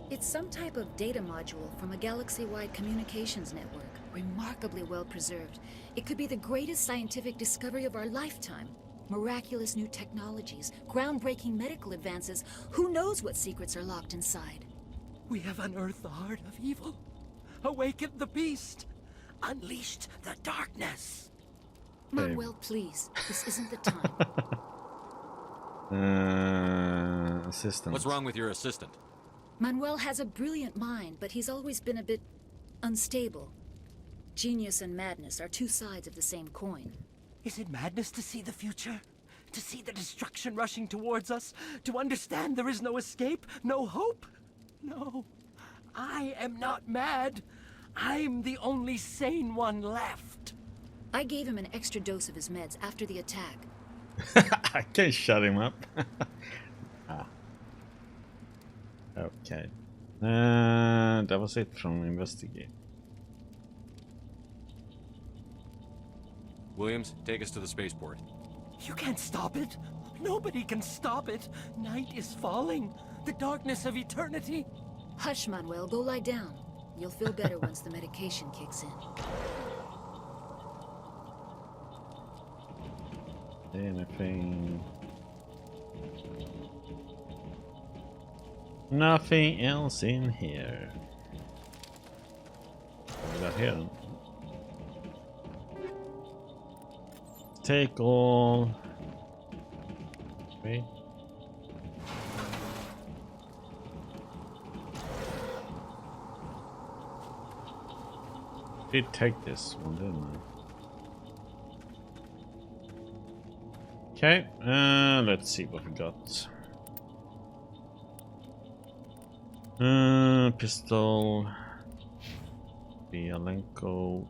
R: It's some type of data module from a galaxy-wide communications network. Remarkably well preserved. It could be the greatest scientific discovery of our lifetime. Miraculous new technologies, groundbreaking medical advances. Who knows what secrets are locked inside?
I: We have unearthed the heart of evil, awakened the beast, unleashed the darkness.
R: Manuel, please. This isn't the time.
A: Assistant.
J: What's wrong with your assistant?
R: Manuel has a brilliant mind, but he's always been a bit unstable. Genius and madness are two sides of the same coin.
I: Is it madness to see the future? To see the destruction rushing towards us? To understand there is no escape? No hope? No. I am not mad. I'm the only sane one left.
R: I gave him an extra dose of his meds after the attack.
A: I can shut him up. Okay. That was it from Investigate.
J: Williams, take us to the spaceport.
I: You can't stop it. Nobody can stop it. Night is falling. The darkness of eternity.
R: Hush, Manuel. Go lie down. You'll feel better once the medication kicks in.
A: Anything? Nothing else in here. What we got here? Take all. Wait. Did take this one, didn't I? Okay, let's see what we got. Pistol, Bialenko,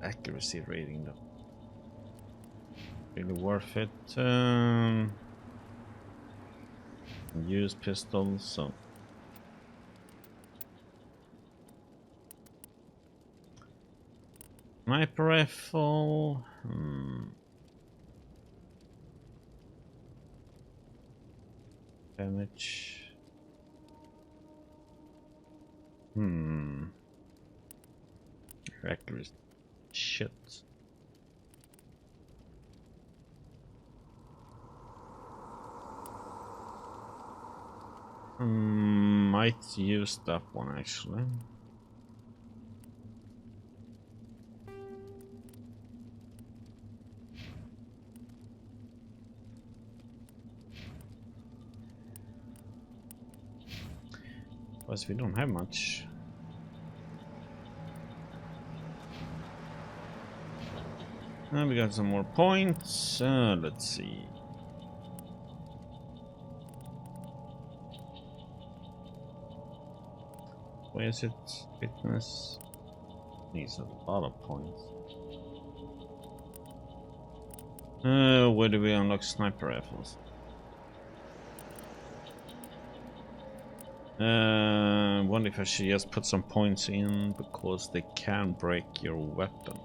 A: accuracy rating though. Really worth it. Use pistols, so. Sniper rifle. Damage. Accuracy. Shit. Might use that one actually. Plus we don't have much. We got some more points. Let's see. Where is it? Fitness needs a lot of points. Where do we unlock sniper rifles? Wonder if I should just put some points in because they can break your weapon.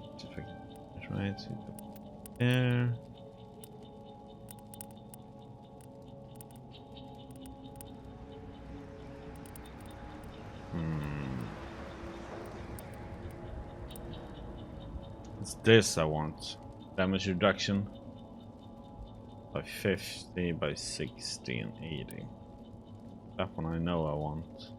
A: Right there. It's this I want. Damage reduction by 50, by 60 and 80. That one I know I want.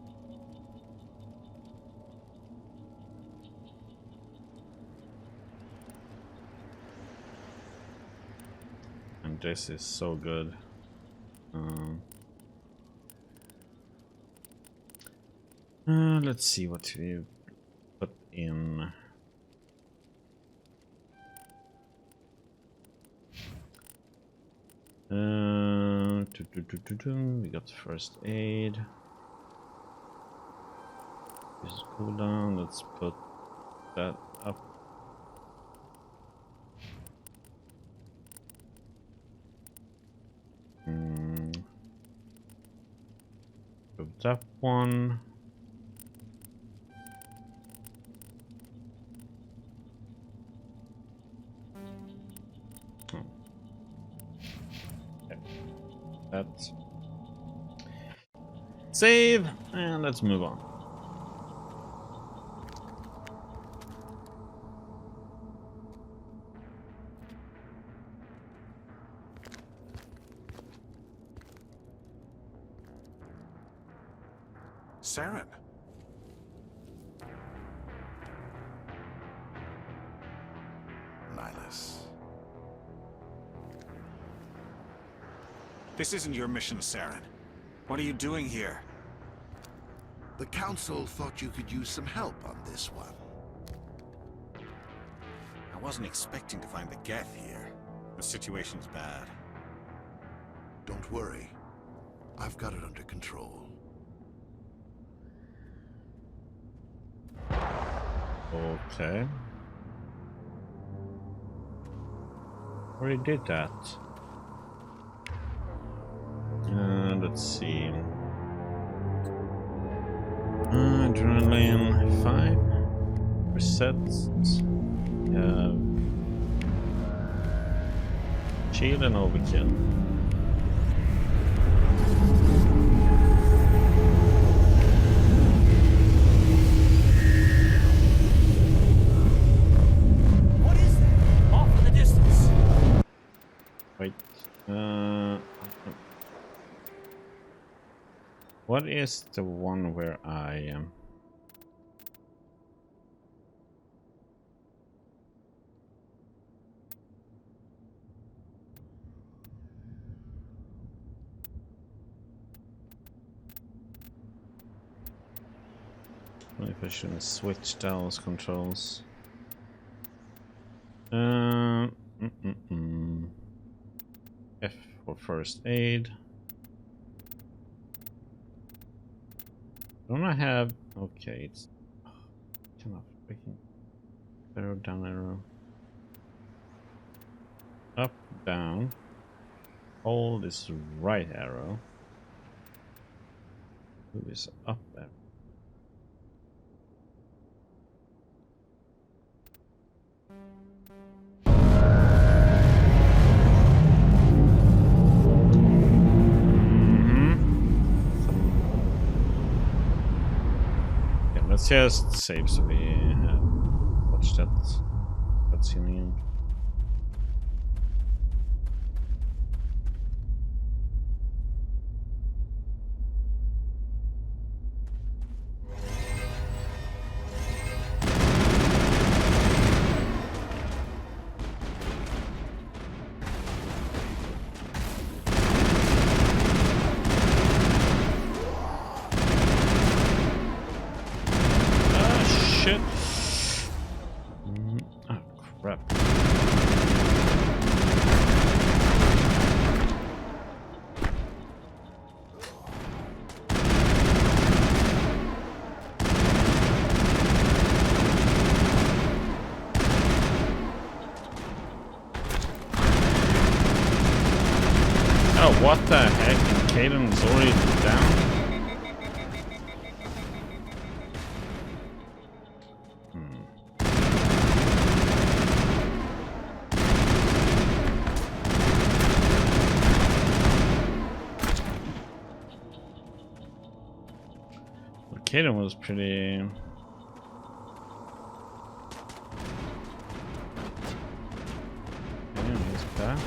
A: And this is so good. Let's see what we put in. We got first aid. This is cooldown. Let's put that up. Put that one. Okay. That's save, and let's move on.
N: Saren. Nihilus.
S: This isn't your mission, Saren. What are you doing here?
E: The Council thought you could use some help on this one.
S: I wasn't expecting to find the Geth here. The situation's bad.
E: Don't worry. I've got it under control.
A: Okay. Already did that. Let's see. Adrenaline 5 resets. Shield and overkill.
I: What is that? Off in the distance.
A: Wait. What is the one where I am? If I shouldn't switch those controls. F for first aid. Don't I have? Okay, it's cannot freaking arrow down arrow. Up down. Hold is right arrow. Who is up arrow? Let's just save so we watch that cutscene again. Oh, what the heck? Caden's already down? Well, Caden was pretty... Damn, he's back.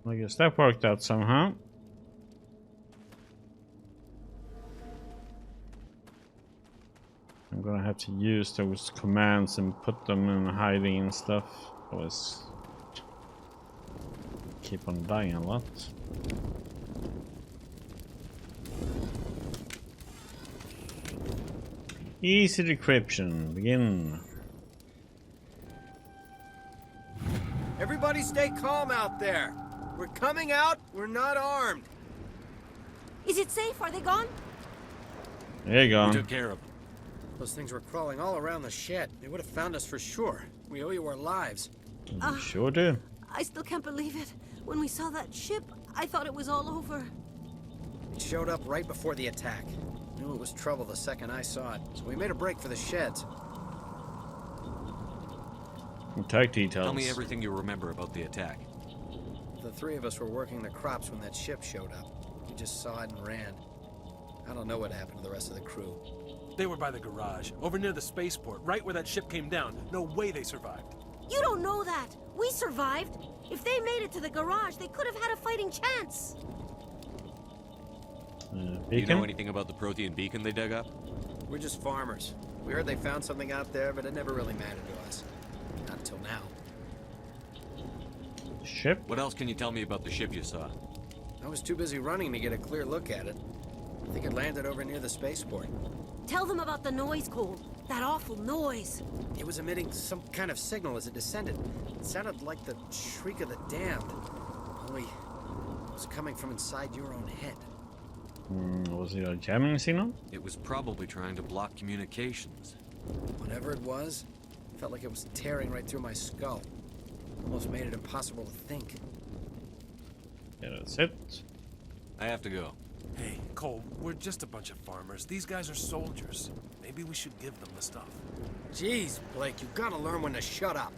A: I guess that worked out somehow. I'm gonna have to use those commands and put them in hiding and stuff. Always keep on dying a lot. Easy decryption. Begin.
T: Everybody stay calm out there. We're coming out, we're not armed.
O: Is it safe? Are they gone?
A: There you go.
T: We took care of them. Those things were crawling all around the shed. They would have found us for sure. We owe you our lives.
A: You sure do.
O: I still can't believe it. When we saw that ship, I thought it was all over.
T: It showed up right before the attack. Knew it was trouble the second I saw it, so we made a break for the sheds.
A: Attack details.
J: Tell me everything you remember about the attack.
T: The three of us were working the crops when that ship showed up. We just saw it and ran. I don't know what happened to the rest of the crew.
U: They were by the garage, over near the spaceport, right where that ship came down. No way they survived.
O: You don't know that. We survived. If they made it to the garage, they could have had a fighting chance.
J: Do you know anything about the Prothean beacon they dug up?
T: We're just farmers. We heard they found something out there, but it never really mattered to us. Not until now.
A: Ship?
J: What else can you tell me about the ship you saw?
T: I was too busy running to get a clear look at it. I think it landed over near the spaceport.
O: Tell them about the noise, Cole. That awful noise.
T: It was emitting some kind of signal as it descended. It sounded like the shriek of the damned. Only it was coming from inside your own head.
A: Was it a jamming signal?
J: It was probably trying to block communications.
T: Whatever it was, it felt like it was tearing right through my skull. Almost made it impossible to think.
A: Yeah, that's it.
J: I have to go.
U: Hey, Cole, we're just a bunch of farmers. These guys are soldiers. Maybe we should give them the stuff.
T: Jeez, Blake, you gotta learn when to shut up.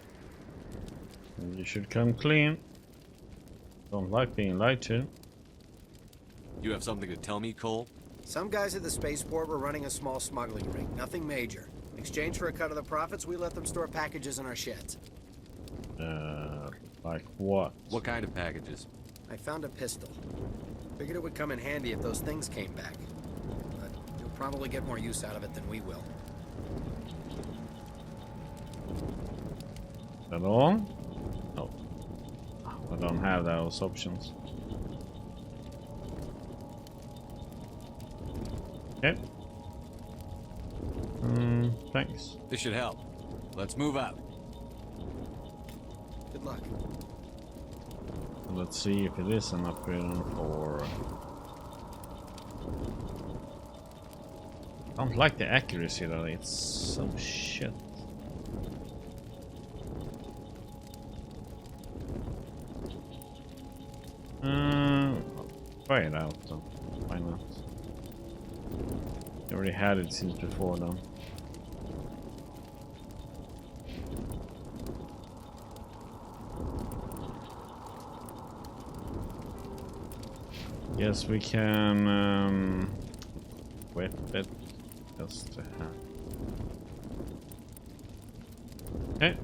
A: You should come clean. Don't like being lied to.
J: You have something to tell me, Cole?
T: Some guys at the spaceport were running a small smuggling ring. Nothing major. In exchange for a cut of the profits, we let them store packages in our sheds.
A: Like what?
J: What kind of packages?
T: I found a pistol. Figured it would come in handy if those things came back. But you'll probably get more use out of it than we will.
A: At all? No. I don't have those options. Okay. Thanks.
J: This should help. Let's move out.
T: Good luck.
A: Let's see if it is an upgrade or... I don't like the accuracy though, it's so shit. Try it out though. Why not? I already had it since before though. Yes, we can whip it just to have. Okay.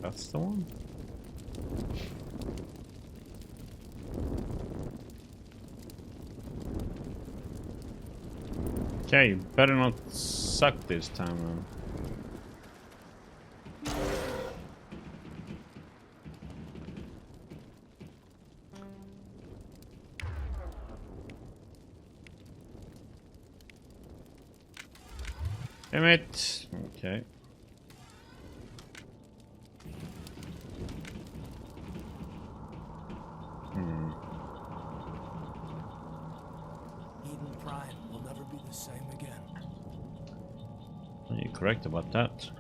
A: That's the one. Okay, you better not suck this time, man. Damn it. Okay.
V: Eden Prime will never be the same again.
A: Are you correct about that?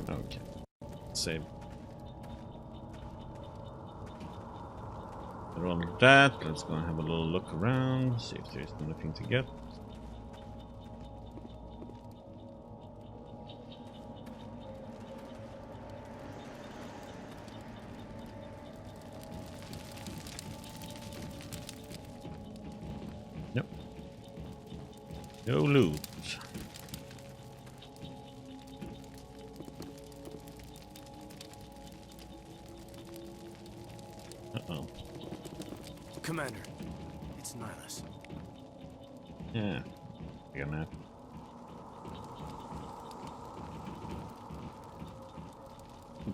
A: Okay. Save. Roll that. Let's go and have a little look around, see if there's anything to get. Nope. No loot. Uh-oh.
V: Commander, it's Nihilus.
A: Yeah. I got that.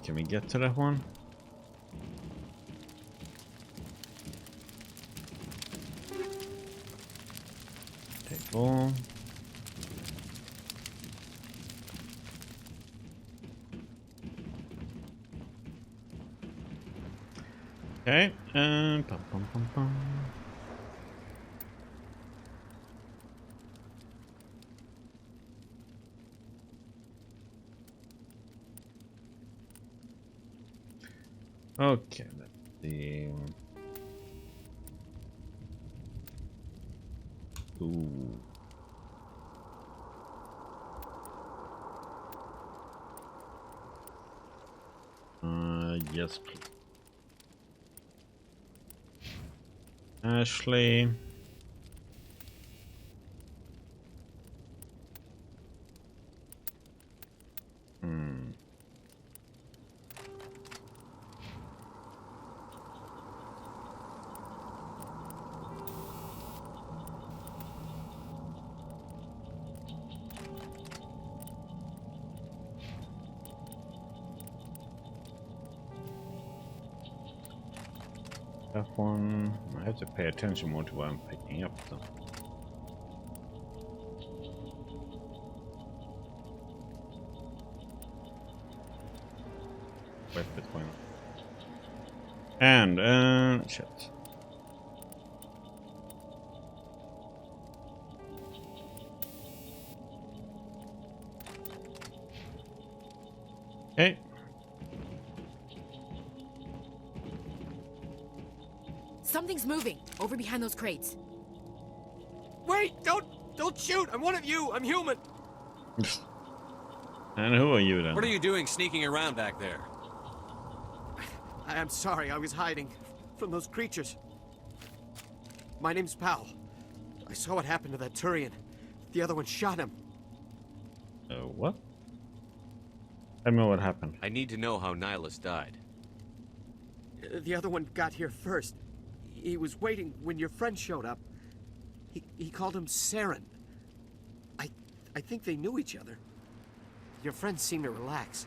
A: Can we get to that one? Cool. Okay, and pum, pum, pum, pum. Okay, let's see. Ooh. Yes, please. Ashley. That one, I have to pay attention more to what I'm picking up though. Wait, what's going on? And, shit. Okay.
Q: Something's moving over behind those crates.
V: Wait! Don't shoot! I'm one of you! I'm human!
A: And who are you then?
J: What are you doing sneaking around back there?
T: I'm sorry, I was hiding from those creatures. My name's Powell. I saw what happened to that Turian. The other one shot him.
A: What? Tell me what happened.
J: I need to know how Nihilus died.
T: The other one got here first. He was waiting when your friend showed up. He called him Saren. I think they knew each other. Your friend seemed to relax.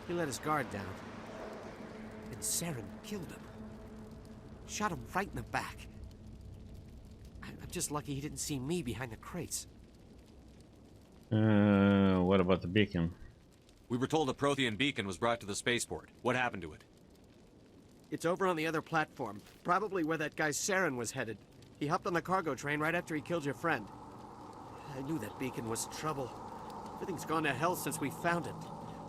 T: He let his guard down. And Saren killed him. Shot him right in the back. I'm just lucky he didn't see me behind the crates.
A: What about the beacon?
J: We were told a Prothean beacon was brought to the spaceport. What happened to it?
T: It's over on the other platform. Probably where that guy Saren was headed. He hopped on the cargo train right after he killed your friend. I knew that beacon was trouble. Everything's gone to hell since we found it.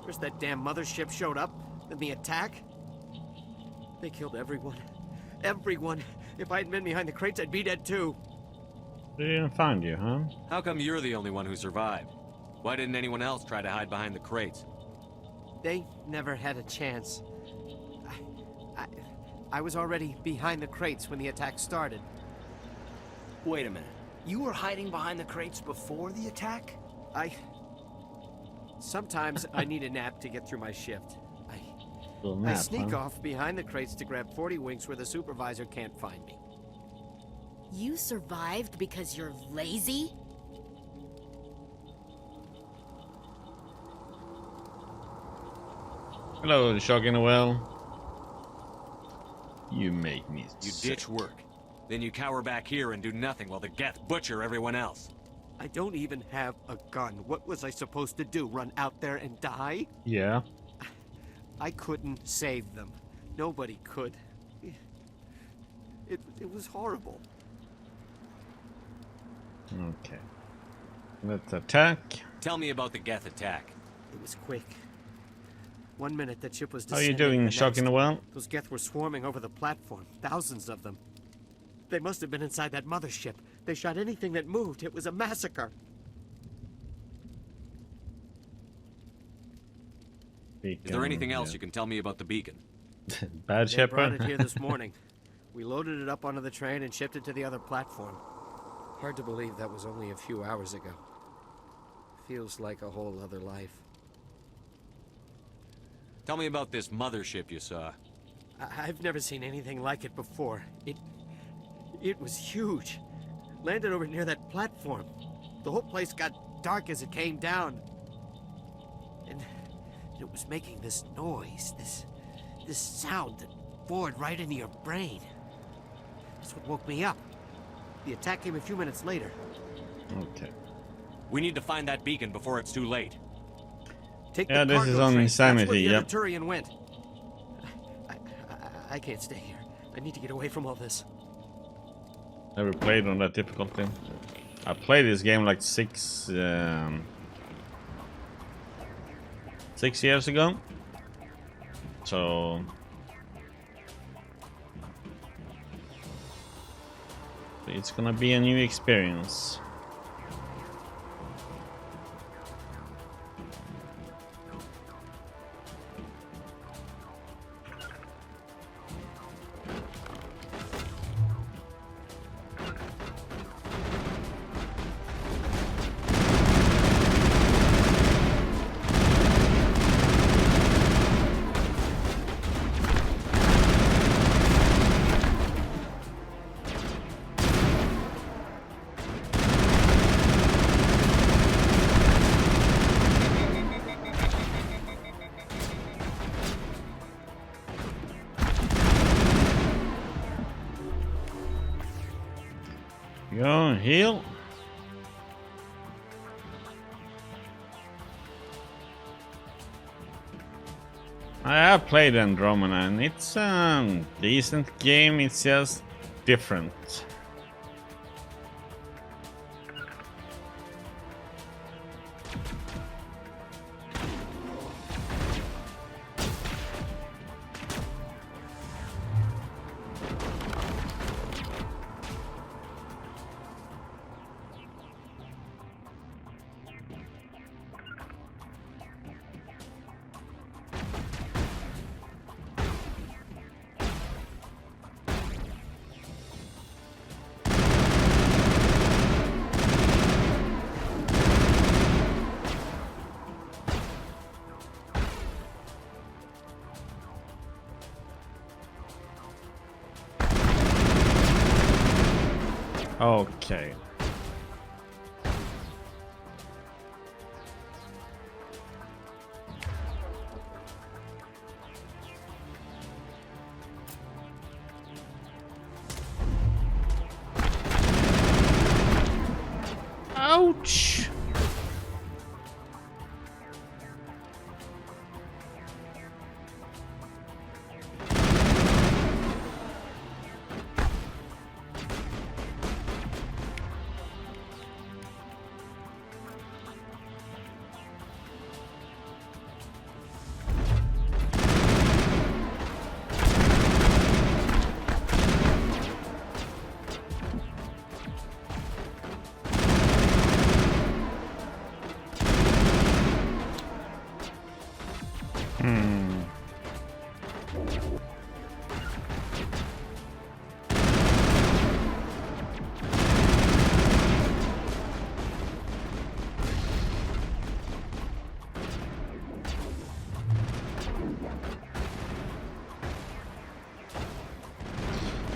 T: First that damn mothership showed up, then the attack. They killed everyone. Everyone. If I hadn't been behind the crates, I'd be dead too.
A: They didn't find you, huh?
J: How come you're the only one who survived? Why didn't anyone else try to hide behind the crates?
T: They never had a chance. I was already behind the crates when the attack started.
V: Wait a minute. You were hiding behind the crates before the attack?
T: Sometimes I need a nap to get through my shift. I
A: Nap,
T: sneak
A: huh?
T: off behind the crates to grab 40 winks where the supervisor can't find me.
Q: You survived because you're lazy?
A: Hello, Shocking the Well. You make me
J: You
A: sick.
J: ditch work. Then you cower back here and do nothing while the Geth butcher everyone else.
T: I don't even have a gun. What was I supposed to do? Run out there and die?
A: Yeah.
T: I couldn't save them. Nobody could. It was horrible.
A: Okay. Let's attack.
J: Tell me about the Geth attack.
T: It was quick. 1 minute that ship was
A: How are you
T: descending,
A: doing,
T: the
A: Shocking the
T: next,
A: Well?
T: Those Geth were swarming over the platform. Thousands of them. They must have been inside that mothership. They shot anything that moved. It was a massacre.
J: Is there anything else you can tell me about the beacon?
A: Bad
T: They brought
A: Shepherd?
T: it here this morning. We loaded it up onto the train and shipped it to the other platform. Hard to believe that was only a few hours ago. Feels like a whole other life.
J: Tell me about this mothership you saw.
T: I've never seen anything like it before. It was huge. Landed over near that platform. The whole place got dark as it came down. And it was making this noise, this sound that bored right into your brain. That's what woke me up. The attack came a few minutes later.
A: Okay.
J: We need to find that beacon before it's too late.
T: Take
A: Yeah,
T: the
A: this
T: cargo
A: is on
T: train.
A: insanity,
T: That's where the
A: yep.
T: other Turian went. I can't stay here. I need to get away from all this.
A: Never played on that difficulty. I played this game like 6 years ago. So it's gonna be a new experience. Go heal. I have played Andromeda and it's a decent game, it's just different. Okay. Ouch.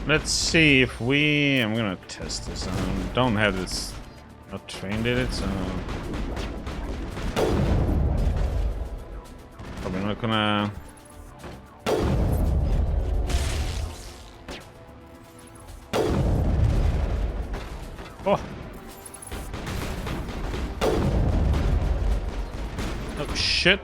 A: Let's see if we... I'm gonna test this. I don't have this... Not trained in it, so... Probably not gonna... Oh! Oh shit!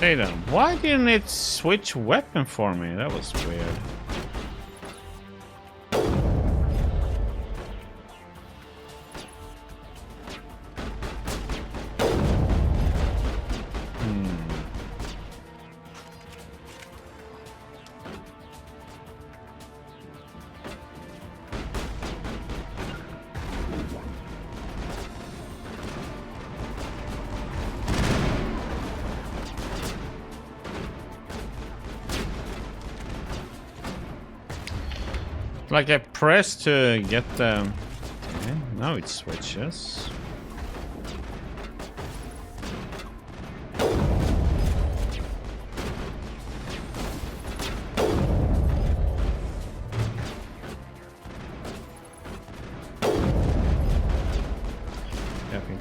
A: Hey then, why didn't it switch weapon for me? That was weird. Like I pressed to get the... Okay, now it switches.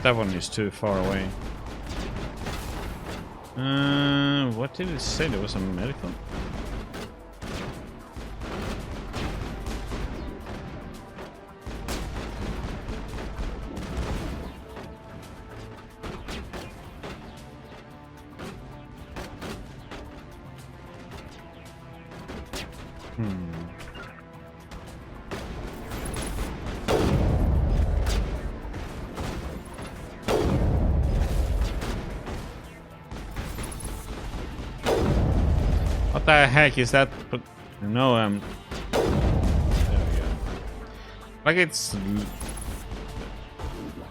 A: That one is too far away. What did it say? There was a medical? What the heck is that? No, there we go. Like it's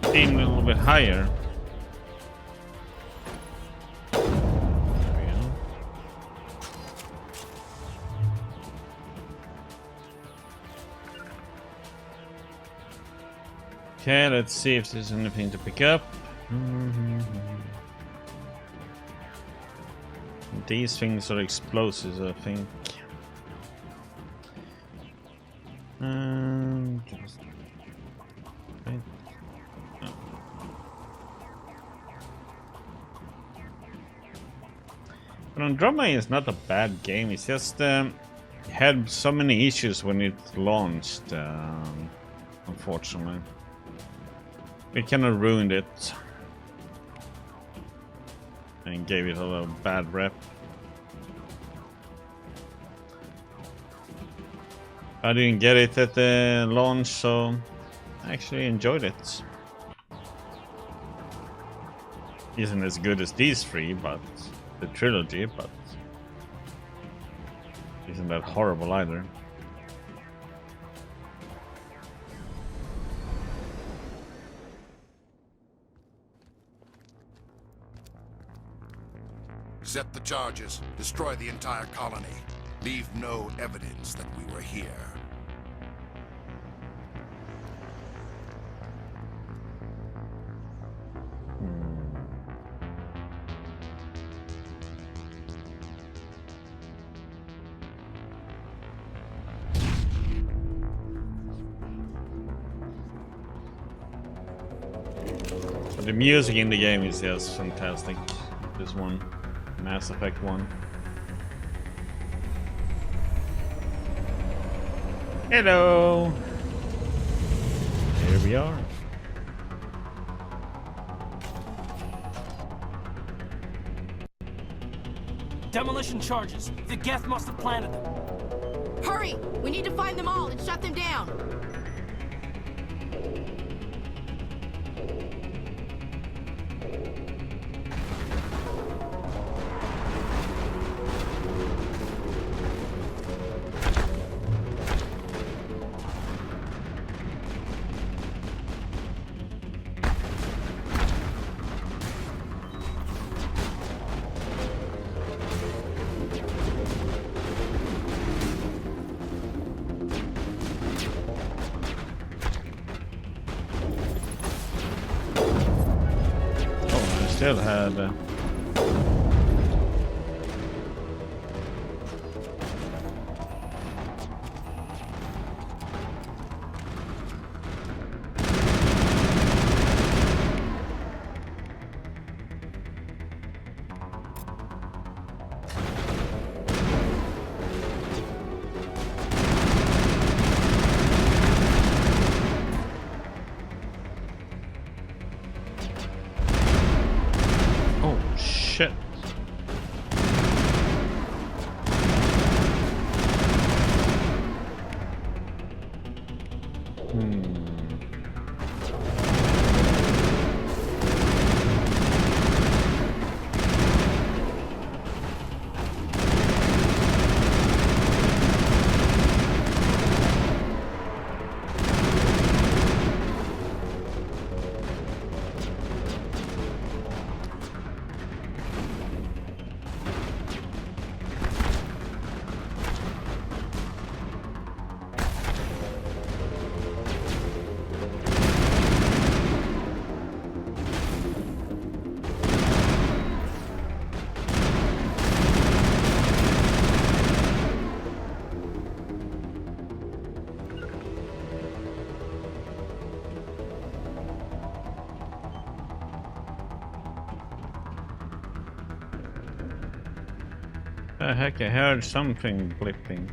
A: aimed a little bit higher. There we go. Okay, let's see if there's anything to pick up. These things are explosives, I think. Wait. No. But Andromeda is not a bad game. It's just had so many issues when it launched. Unfortunately, it kind of ruined it and gave it a little bad rep. I didn't get it at the launch, so I actually enjoyed it. Isn't as good as these three, but the trilogy, but isn't that horrible either.
C: Set the charges. Destroy the entire colony. Leave no evidence that we were here.
A: But the music in the game is just fantastic. This one. Mass Effect 1. Hello! Here we are.
I: Demolition charges. The Geth must have planted them.
Q: Hurry! We need to find them all and shut them down.
A: Still had shit. The heck, I heard something blipping.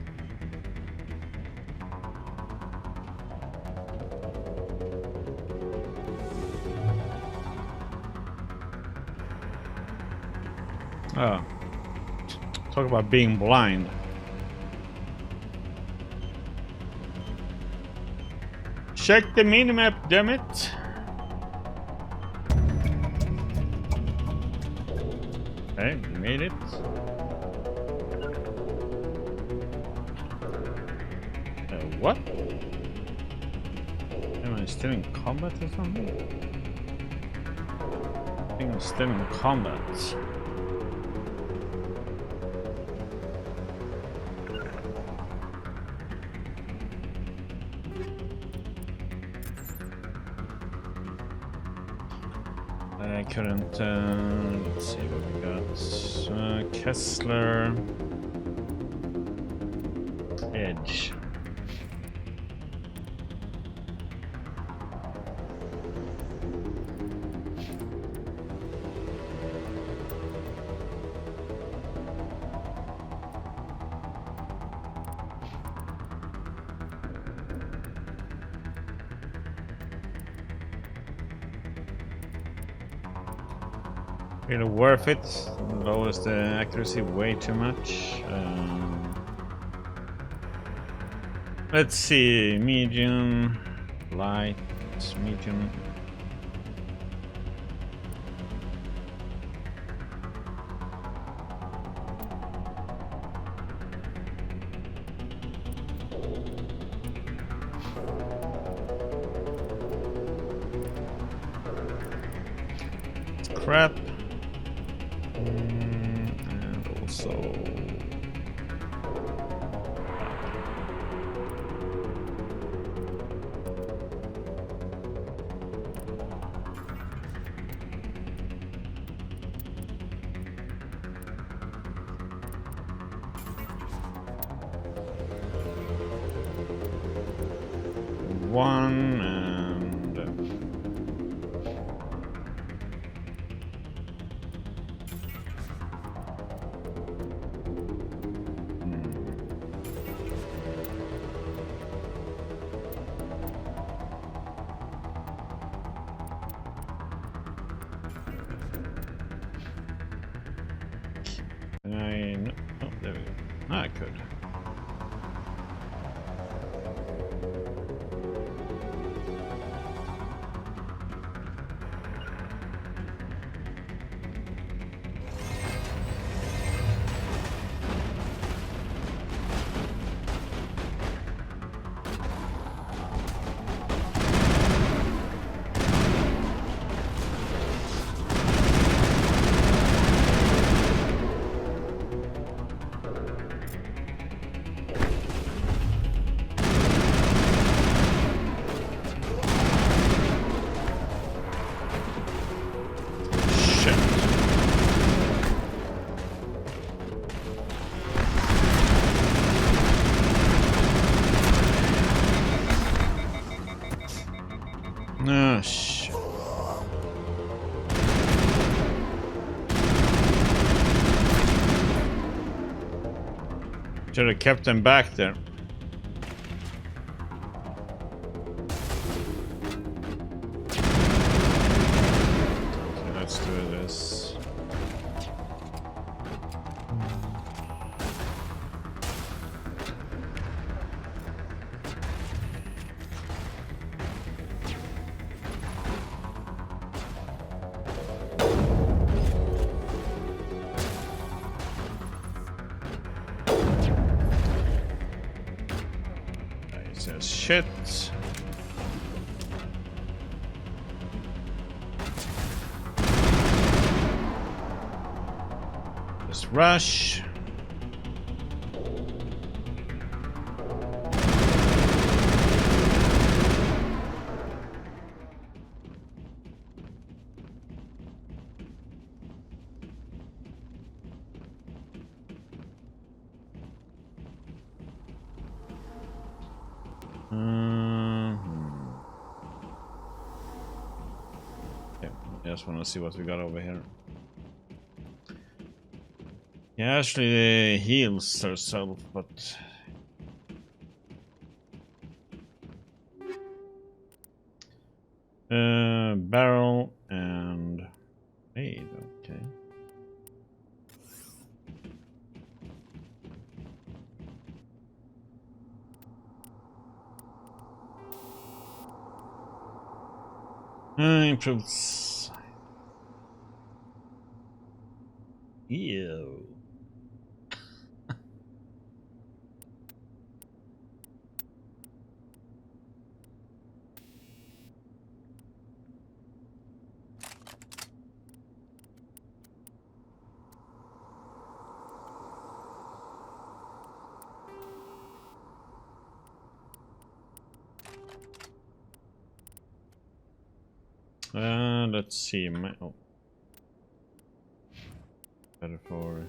A: Oh. Talk about being blind. Check the minimap, damn it. Okay, we made it. What? Am I still in combat or something? I think I'm still in combat. I couldn't, let's see what we got. Kessler. Edge. Really worth it. Lowers the accuracy way too much. Let's see, medium, light, medium. Crap. And also one and no, oh, there we go. Ah, I could. Oh, shit. Should have kept them back there. Okay, let's do this. Shit. Just rush. Okay, I just want to see what we got over here. Yeah, Ashley heals herself, but barrel and aid, okay. Improved. Ew. Let's see. Oh. Better for.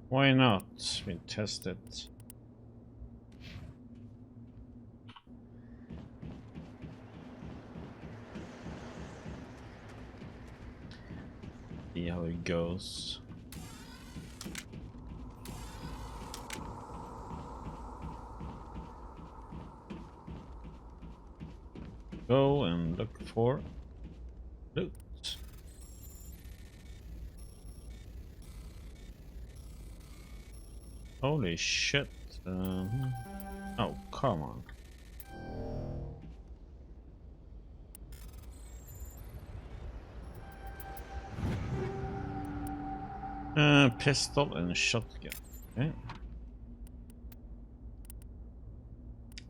A: Why not? We test it. See how it goes. Go and look for loot. Holy shit. Oh, come on. Pistol and shotgun. Okay.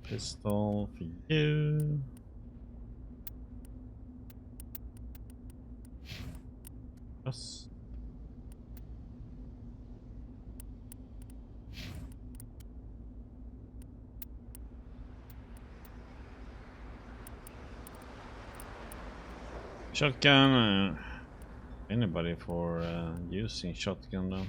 A: Pistol for you. Yes. Shotgun. Anybody for using shotgun though?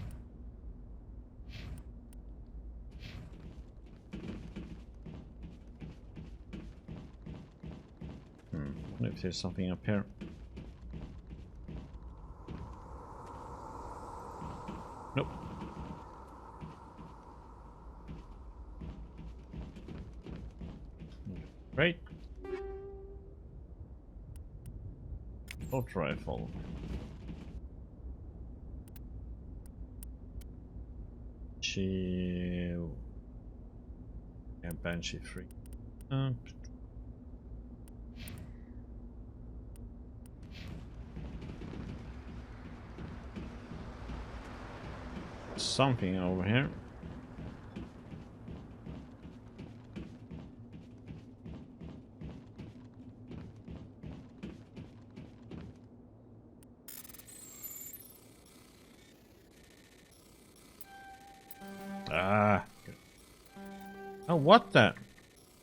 A: Wonder if there's something up here. Nope. Great. Assault rifle. Chill. Yeah, Banshee 3. Something over here. Ah. Oh, what the?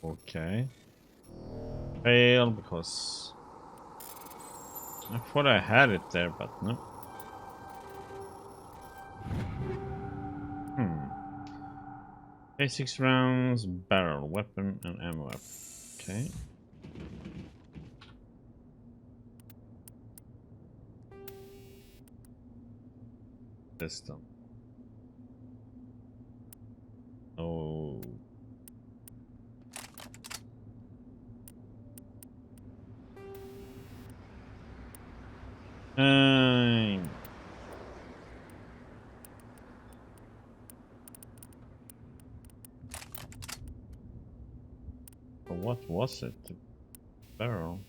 A: Okay. Fail because I thought I had it there, but no. Basics rounds, barrel, weapon, and ammo. Okay. System. Oh. What was it? The barrel.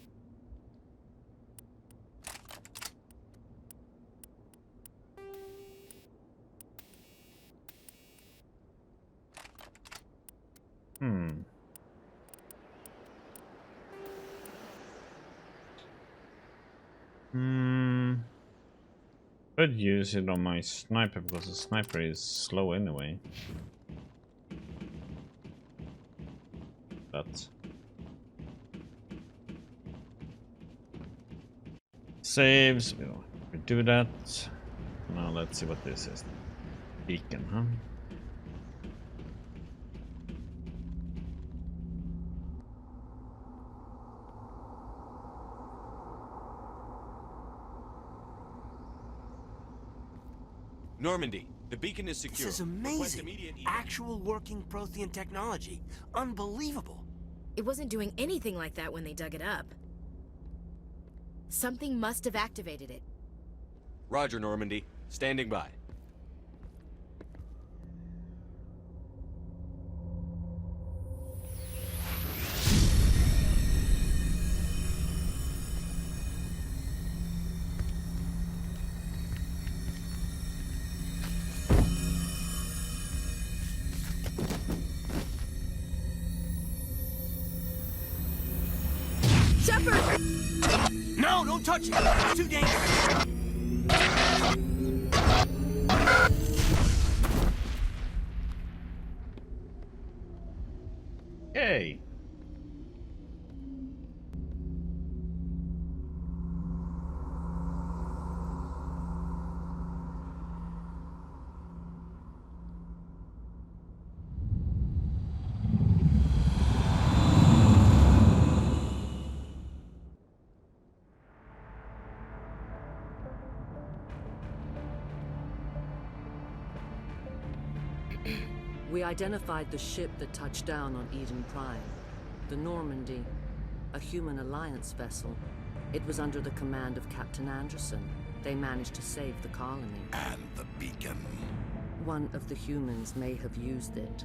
A: Could use it on my sniper because the sniper is slow anyway. But saves. We do that. Now let's see what this is. Beacon, huh?
J: Normandy, the beacon is secure.
V: This is amazing. Actual working Prothean technology. Unbelievable.
O: It wasn't doing anything like that when they dug it up. Something must have activated it.
J: Roger, Normandy. Standing by.
O: Shepard!
V: No, don't touch it! It's too dangerous!
A: Hey.
B: We identified the ship that touched down on Eden Prime. The Normandy, a human alliance vessel. It was under the command of Captain Anderson. They managed to save the colony.
E: And the beacon.
B: One of the humans may have used it.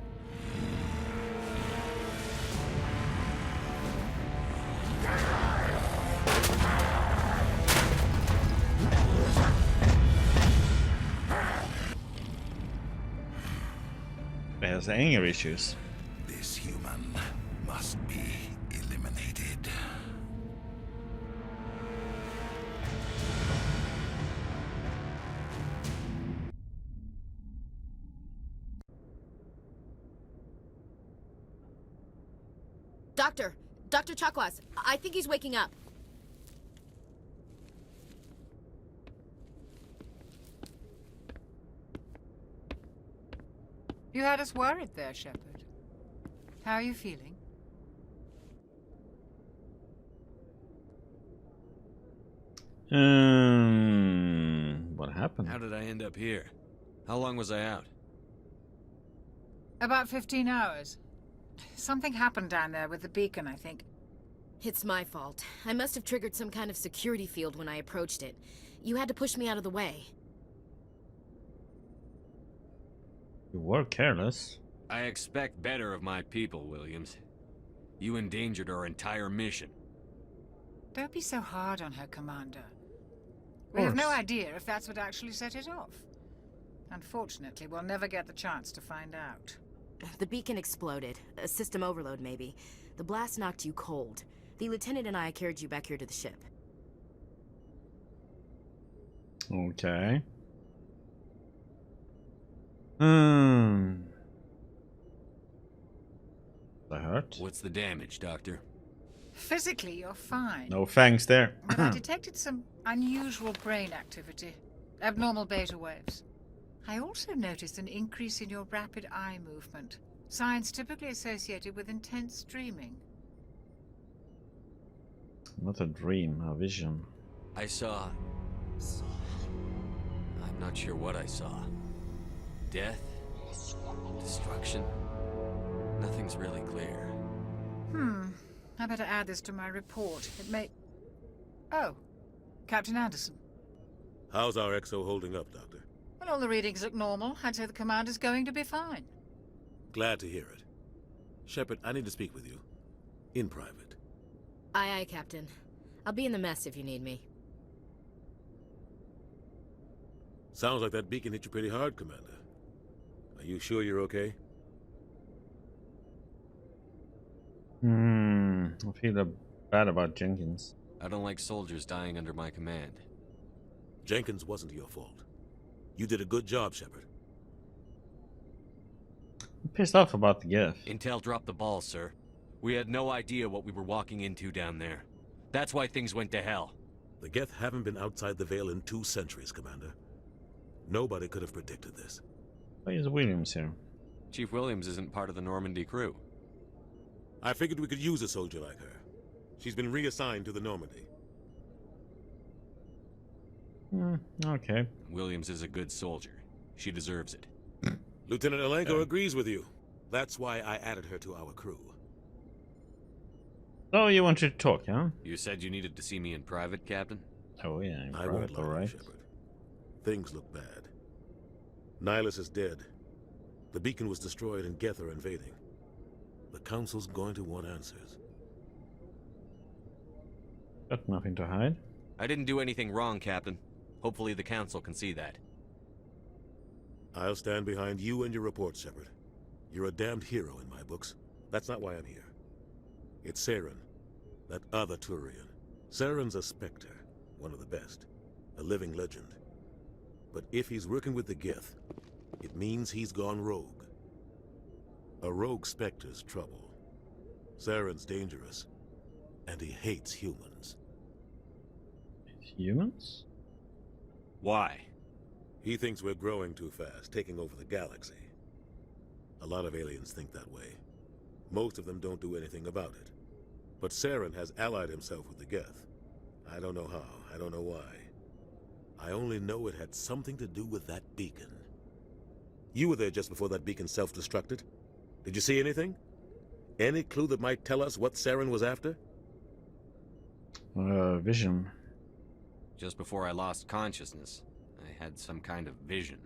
A: Has anger issues.
E: This human must be eliminated.
O: Dr. Chakwas, I think he's waking up.
M: You had us worried there, Shepard. How are you feeling?
A: What happened?
J: How did I end up here? How long was I out?
M: About 15 hours. Something happened down there with the beacon, I think.
O: It's my fault. I must have triggered some kind of security field when I approached it. You had to push me out of the way.
A: You were careless.
J: I expect better of my people, Williams. You endangered our entire mission.
M: Don't be so hard on her, Commander. We have no idea if that's what actually set it off. Unfortunately, we'll never get the chance to find out.
O: The beacon exploded. A system overload, maybe. The blast knocked you cold. The lieutenant and I carried you back here to the ship.
A: Okay. That hurt?
J: What's the damage, Doctor?
M: Physically, you're fine.
A: No thanks there.
M: But I detected some unusual brain activity. Abnormal beta waves. I also noticed an increase in your rapid eye movement. Signs typically associated with intense dreaming.
A: Not a dream, a vision.
J: I saw... I'm not sure what I saw. Death? Destruction? Nothing's really clear.
M: I better add this to my report. It may... Oh, Captain Anderson.
N: How's our XO holding up, Doctor?
M: Well, all the readings look normal. I'd say the commander's going to be fine.
N: Glad to hear it. Shepard, I need to speak with you. In private.
O: Aye, aye, Captain. I'll be in the mess if you need me.
N: Sounds like that beacon hit you pretty hard, Commander. Are you sure you're okay?
A: I feel bad about Jenkins.
J: I don't like soldiers dying under my command.
N: Jenkins wasn't your fault. You did a good job, Shepard.
A: I'm pissed off about the gift.
J: Intel dropped the ball, sir. We had no idea what we were walking into down there. That's why things went to hell.
N: The Geth haven't been outside the Veil in 2 centuries, Commander. Nobody could have predicted this.
A: Why is Williams here?
J: Chief Williams isn't part of the Normandy crew.
N: I figured we could use a soldier like her. She's been reassigned to the Normandy.
A: Okay.
J: Williams is a good soldier. She deserves it.
N: Lieutenant Alenko agrees with you. That's why I added her to our crew.
A: So you want to talk, huh?
J: You said you needed to see me in private, Captain?
A: Oh yeah, in
N: I won't
A: private,
N: lie,
A: alright.
N: Shepard. Things look bad. Nihilus is dead. The beacon was destroyed and Geth are invading. The Council's going to want answers.
A: Got nothing to hide.
J: I didn't do anything wrong, Captain. Hopefully the Council can see that.
N: I'll stand behind you and your report, Shepard. You're a damned hero in my books. That's not why I'm here. It's Saren, that other Turian. Saren's a Spectre, one of the best. A living legend. But if he's working with the Geth, it means he's gone rogue. A rogue Spectre's trouble. Saren's dangerous, and he hates humans.
A: Humans?
J: Why?
N: He thinks we're growing too fast, taking over the galaxy. A lot of aliens think that way. Most of them don't do anything about it. But Saren has allied himself with the Geth. I don't know how, I don't know why. I only know it had something to do with that beacon. You were there just before that beacon self-destructed. Did you see anything? Any clue that might tell us what Saren was after?
A: Vision.
J: Just before I lost consciousness, I had some kind of vision.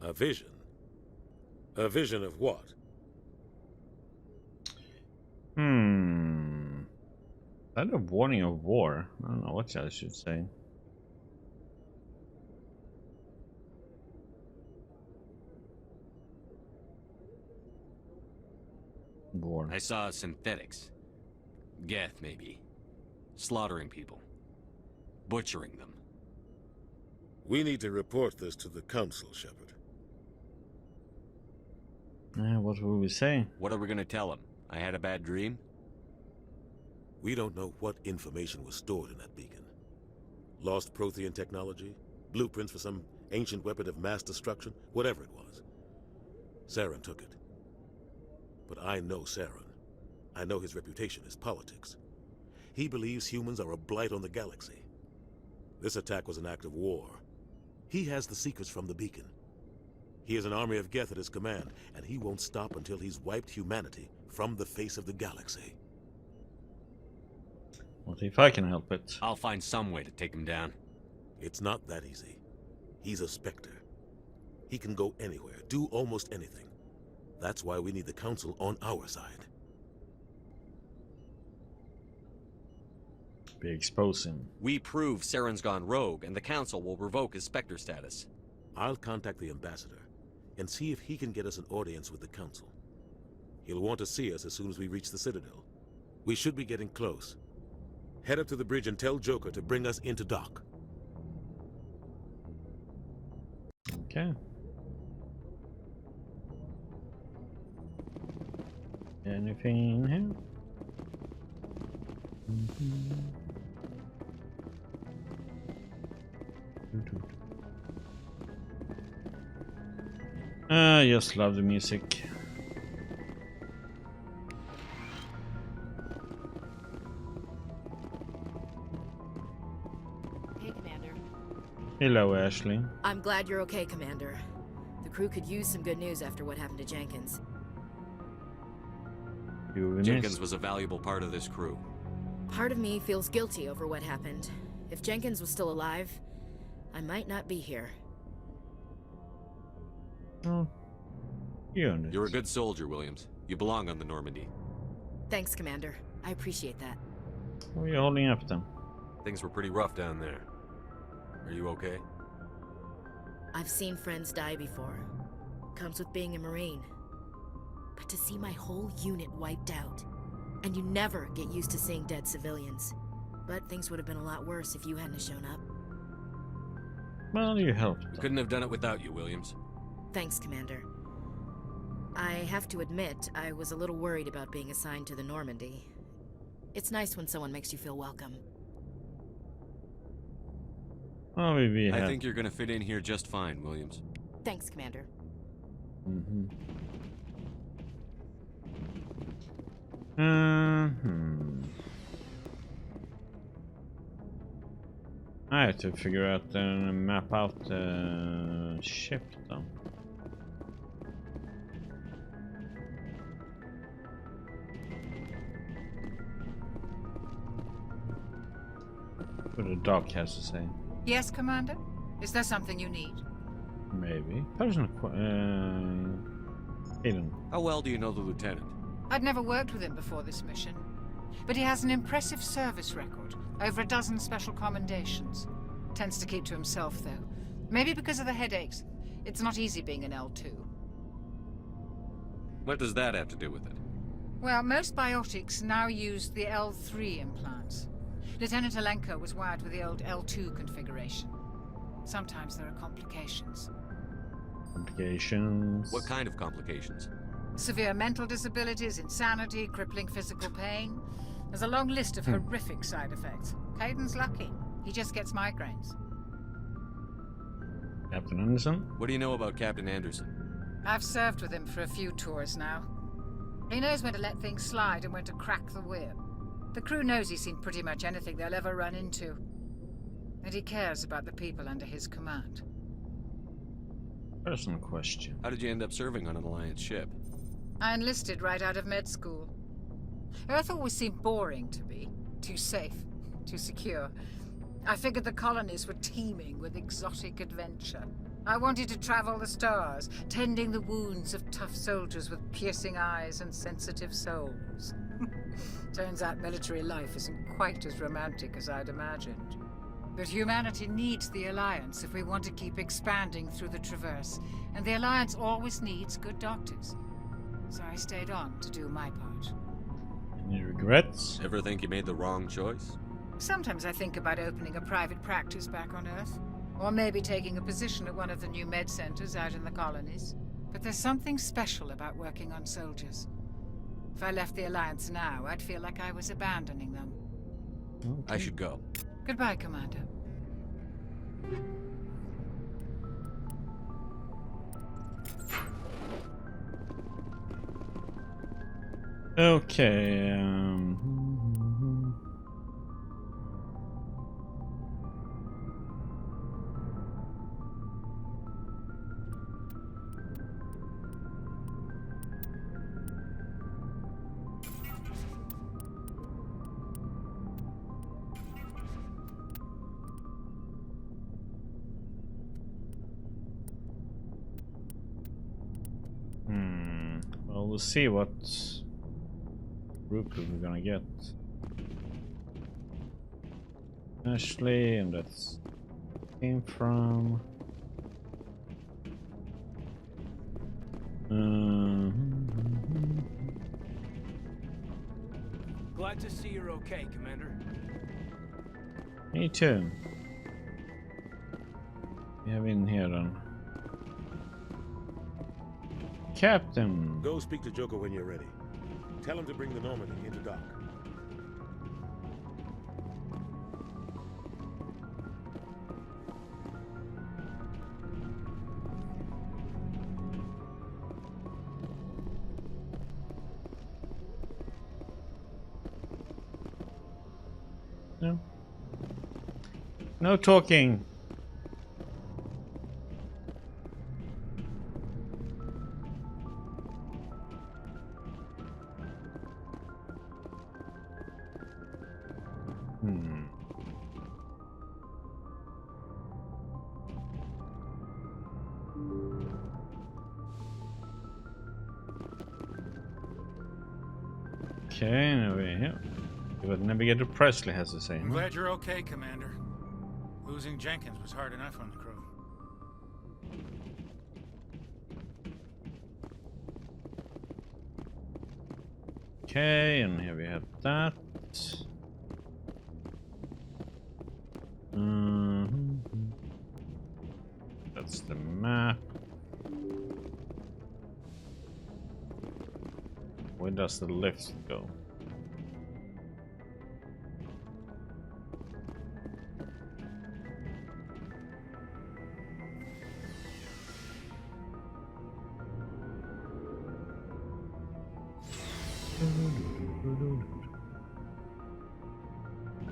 N: A vision? A vision of what?
A: Kind of warning of war. I don't know what I should say. War.
J: I saw synthetics. Geth, maybe. Slaughtering people. Butchering them.
N: We need to report this to the Council, Shepard.
A: What will we say?
J: What are we gonna tell them? I had a bad dream?
N: We don't know what information was stored in that beacon. Lost Prothean technology? Blueprints for some ancient weapon of mass destruction? Whatever it was. Saren took it. But I know Saren. I know his reputation is politics. He believes humans are a blight on the galaxy. This attack was an act of war. He has the secrets from the beacon. He has an army of Geth at his command, and he won't stop until he's wiped humanity from the face of the galaxy.
A: What if I can help it?
J: I'll find some way to take him down.
N: It's not that easy. He's a Spectre. He can go anywhere, do almost anything. That's why we need the Council on our side.
A: Be exposing.
J: We prove Saren's gone rogue, and the Council will revoke his Spectre status.
N: I'll contact the Ambassador and see if he can get us an audience with the Council. He'll want to see us as soon as we reach the Citadel. We should be getting close. Head up to the bridge and tell Joker to bring us into dock.
A: Okay. Anything in here? I just love the music.
O: Hey, Commander.
A: Hello, Ashley.
O: I'm glad you're okay, Commander. The crew could use some good news after what happened to Jenkins.
J: Jenkins was a valuable part of this crew.
O: Part of me feels guilty over what happened. If Jenkins was still alive, I might not be here.
A: Oh.
J: You're a good soldier, Williams. You belong on the Normandy.
O: Thanks, Commander. I appreciate that.
A: What are you holding up then?
J: Things were pretty rough down there. Are you okay?
O: I've seen friends die before. Comes with being a Marine. But to see my whole unit wiped out, and you never get used to seeing dead civilians. But things would have been a lot worse if you hadn't shown up.
A: Well, you helped.
J: We couldn't have done it without you, Williams.
O: Thanks, Commander. I have to admit, I was a little worried about being assigned to the Normandy. It's nice when someone makes you feel welcome.
A: Oh, maybe
J: I think you're gonna fit in here just fine, Williams.
Q: Thanks, Commander.
A: Mm-hmm. I have to figure out and map out the ship though. What the doc has to say.
M: Yes, Commander? Is there something you need?
A: Maybe. Personal Eden.
J: How well do you know the lieutenant?
M: I'd never worked with him before this mission, but he has an impressive service record, over a dozen special commendations. Tends to keep to himself, though. Maybe because of the headaches. It's not easy being an L2.
J: What does that have to do with it?
M: Well, most biotics now use the L3 implants. Lieutenant Alenko was wired with the old L2 configuration. Sometimes there are complications.
A: Complications?
J: What kind of complications?
M: Severe mental disabilities, insanity, crippling physical pain. There's a long list of horrific side effects. Caden's lucky. He just gets migraines.
A: Captain Anderson?
J: What do you know about Captain Anderson?
M: I've served with him for a few tours now. He knows when to let things slide and when to crack the whip. The crew knows he's seen pretty much anything they'll ever run into. And he cares about the people under his command.
A: Personal question.
J: How did you end up serving on an Alliance ship?
M: I enlisted right out of med school. Earth always seemed boring to me. Too safe, too secure. I figured the colonies were teeming with exotic adventure. I wanted to travel the stars, tending the wounds of tough soldiers with piercing eyes and sensitive souls. Turns out military life isn't quite as romantic as I'd imagined. But humanity needs the Alliance if we want to keep expanding through the Traverse, and the Alliance always needs good doctors. So I stayed on to do my part.
A: Any regrets?
J: Ever think you made the wrong choice?
M: Sometimes I think about opening a private practice back on Earth. Or maybe taking a position at one of the new med centers out in the colonies. But there's something special about working on soldiers. If I left the Alliance now, I'd feel like I was abandoning them.
J: I should go.
M: Goodbye, Commander.
A: Okay, well, we'll see what group we're gonna get. Ashley, and that's came from.
V: Glad to see you're okay, Commander.
A: Me too. We have in here then. Captain.
N: Go speak to Joker when you're ready. Tell him to bring the Normandy into dock.
A: No. No talking. Okay, now we're here. But Navigator Presley has to say.
K: I'm glad you're okay, Commander. Losing Jenkins was hard enough on the crew.
A: Okay, and here we have that. That's the map. Where does the lift go?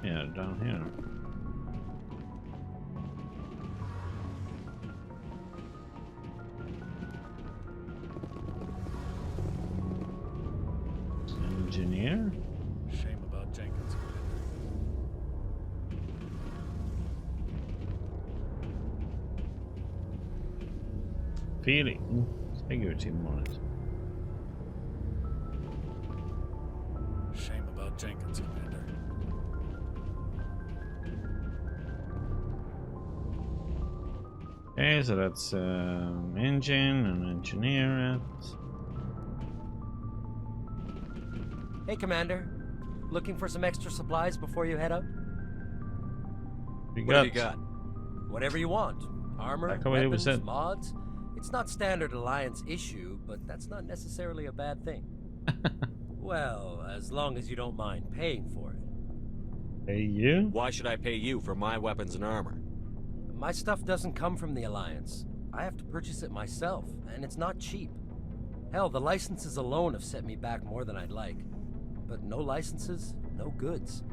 A: Yeah, down here. Engineer?
K: Shame about Jenkins.
A: Feeling. Security monitor.
K: Shame about Jenkins, Commander.
A: Okay, so that's engine and engineer.
I: Hey, Commander. Looking for some extra supplies before you head out?
J: What have you got?
I: Whatever you want. Armor,
A: Like what he was
I: weapons,
A: saying.
I: mods. It's not standard Alliance issue, but that's not necessarily a bad thing. Well, as long as you don't mind paying for it.
A: Pay you?
J: Why should I pay you for my weapons and armor?
I: My stuff doesn't come from the Alliance. I have to purchase it myself, and it's not cheap. Hell, the licenses alone have set me back more than I'd like. But no licenses, no goods.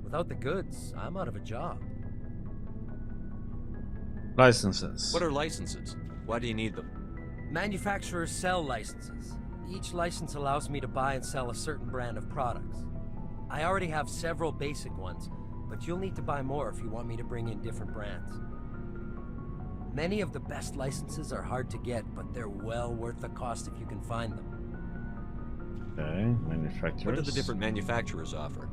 I: Without the goods, I'm out of a job.
A: Licenses.
J: What are licenses? Why do you need them?
I: Manufacturers sell licenses. Each license allows me to buy and sell a certain brand of products. I already have several basic ones, but you'll need to buy more if you want me to bring in different brands. Many of the best licenses are hard to get, but they're well worth the cost if you can find them.
A: Okay, manufacturers.
J: What do the different manufacturers offer?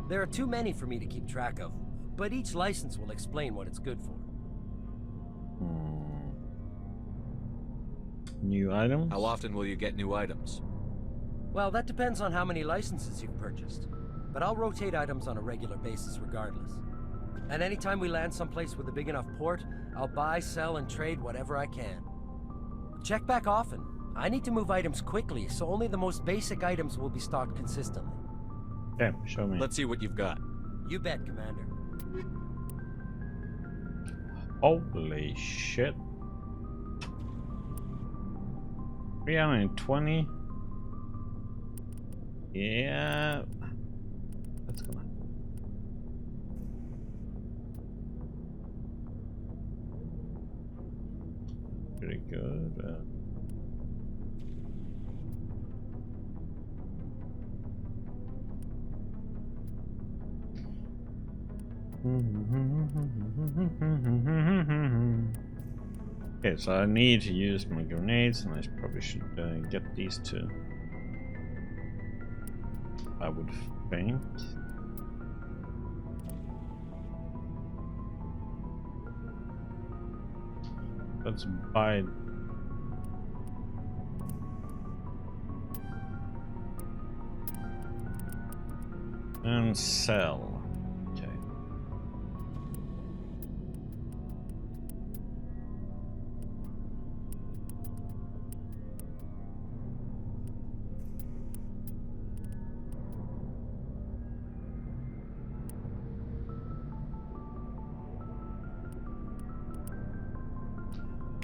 I: There are too many for me to keep track of, but each license will explain what it's good for.
A: New items?
J: How often will you get new items?
I: Well, that depends on how many licenses you've purchased. But I'll rotate items on a regular basis regardless. And anytime we land someplace with a big enough port, I'll buy, sell, and trade whatever I can. Check back often. I need to move items quickly, so only the most basic items will be stocked consistently.
A: Okay, show me.
J: Let's see what you've got.
I: You bet, Commander.
A: Holy shit. 320. Yeah. That's gonna. Pretty good. Okay, so I need to use my grenades, and I probably should get these two. I would think. Let's buy. And sell. Okay.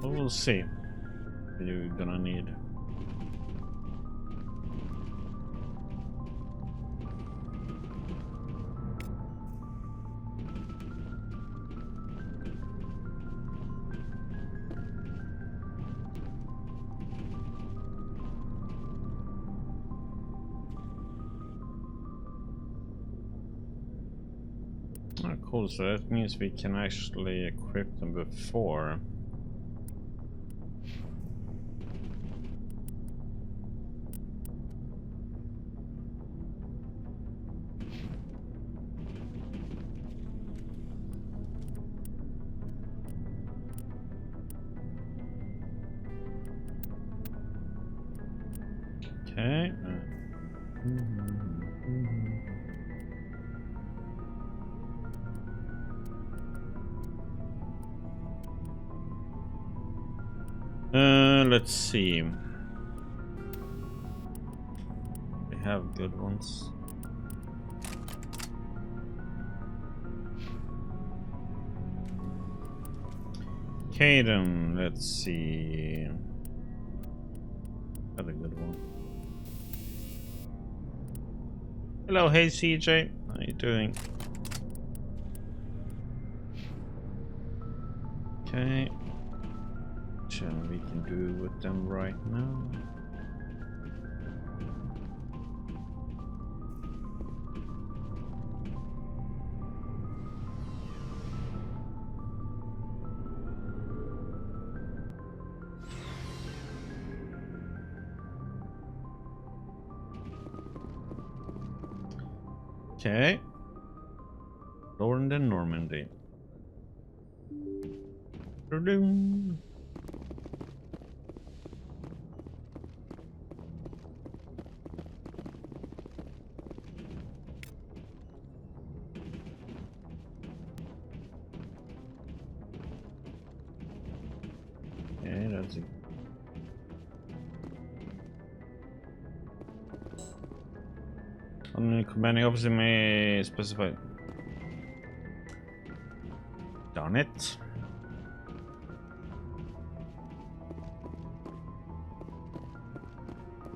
A: Well, we'll see what you're gonna need. Oh, cool, so that means we can actually equip them before. Okay. Let's see. We have good ones. Caden, let's see. Got a good one. Hello, hey CJ, how you doing? Okay. So we can do with them right now. Okay. Lower than Normandy. Doo-doo. Okay, that's it. Only commanding officer may specify. Darn it.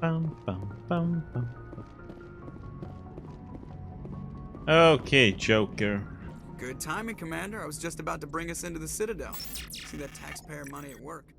A: Bum, bum, bum, bum. Okay, Joker.
G: Good timing, Commander. I was just about to bring us into the Citadel. See that taxpayer money at work.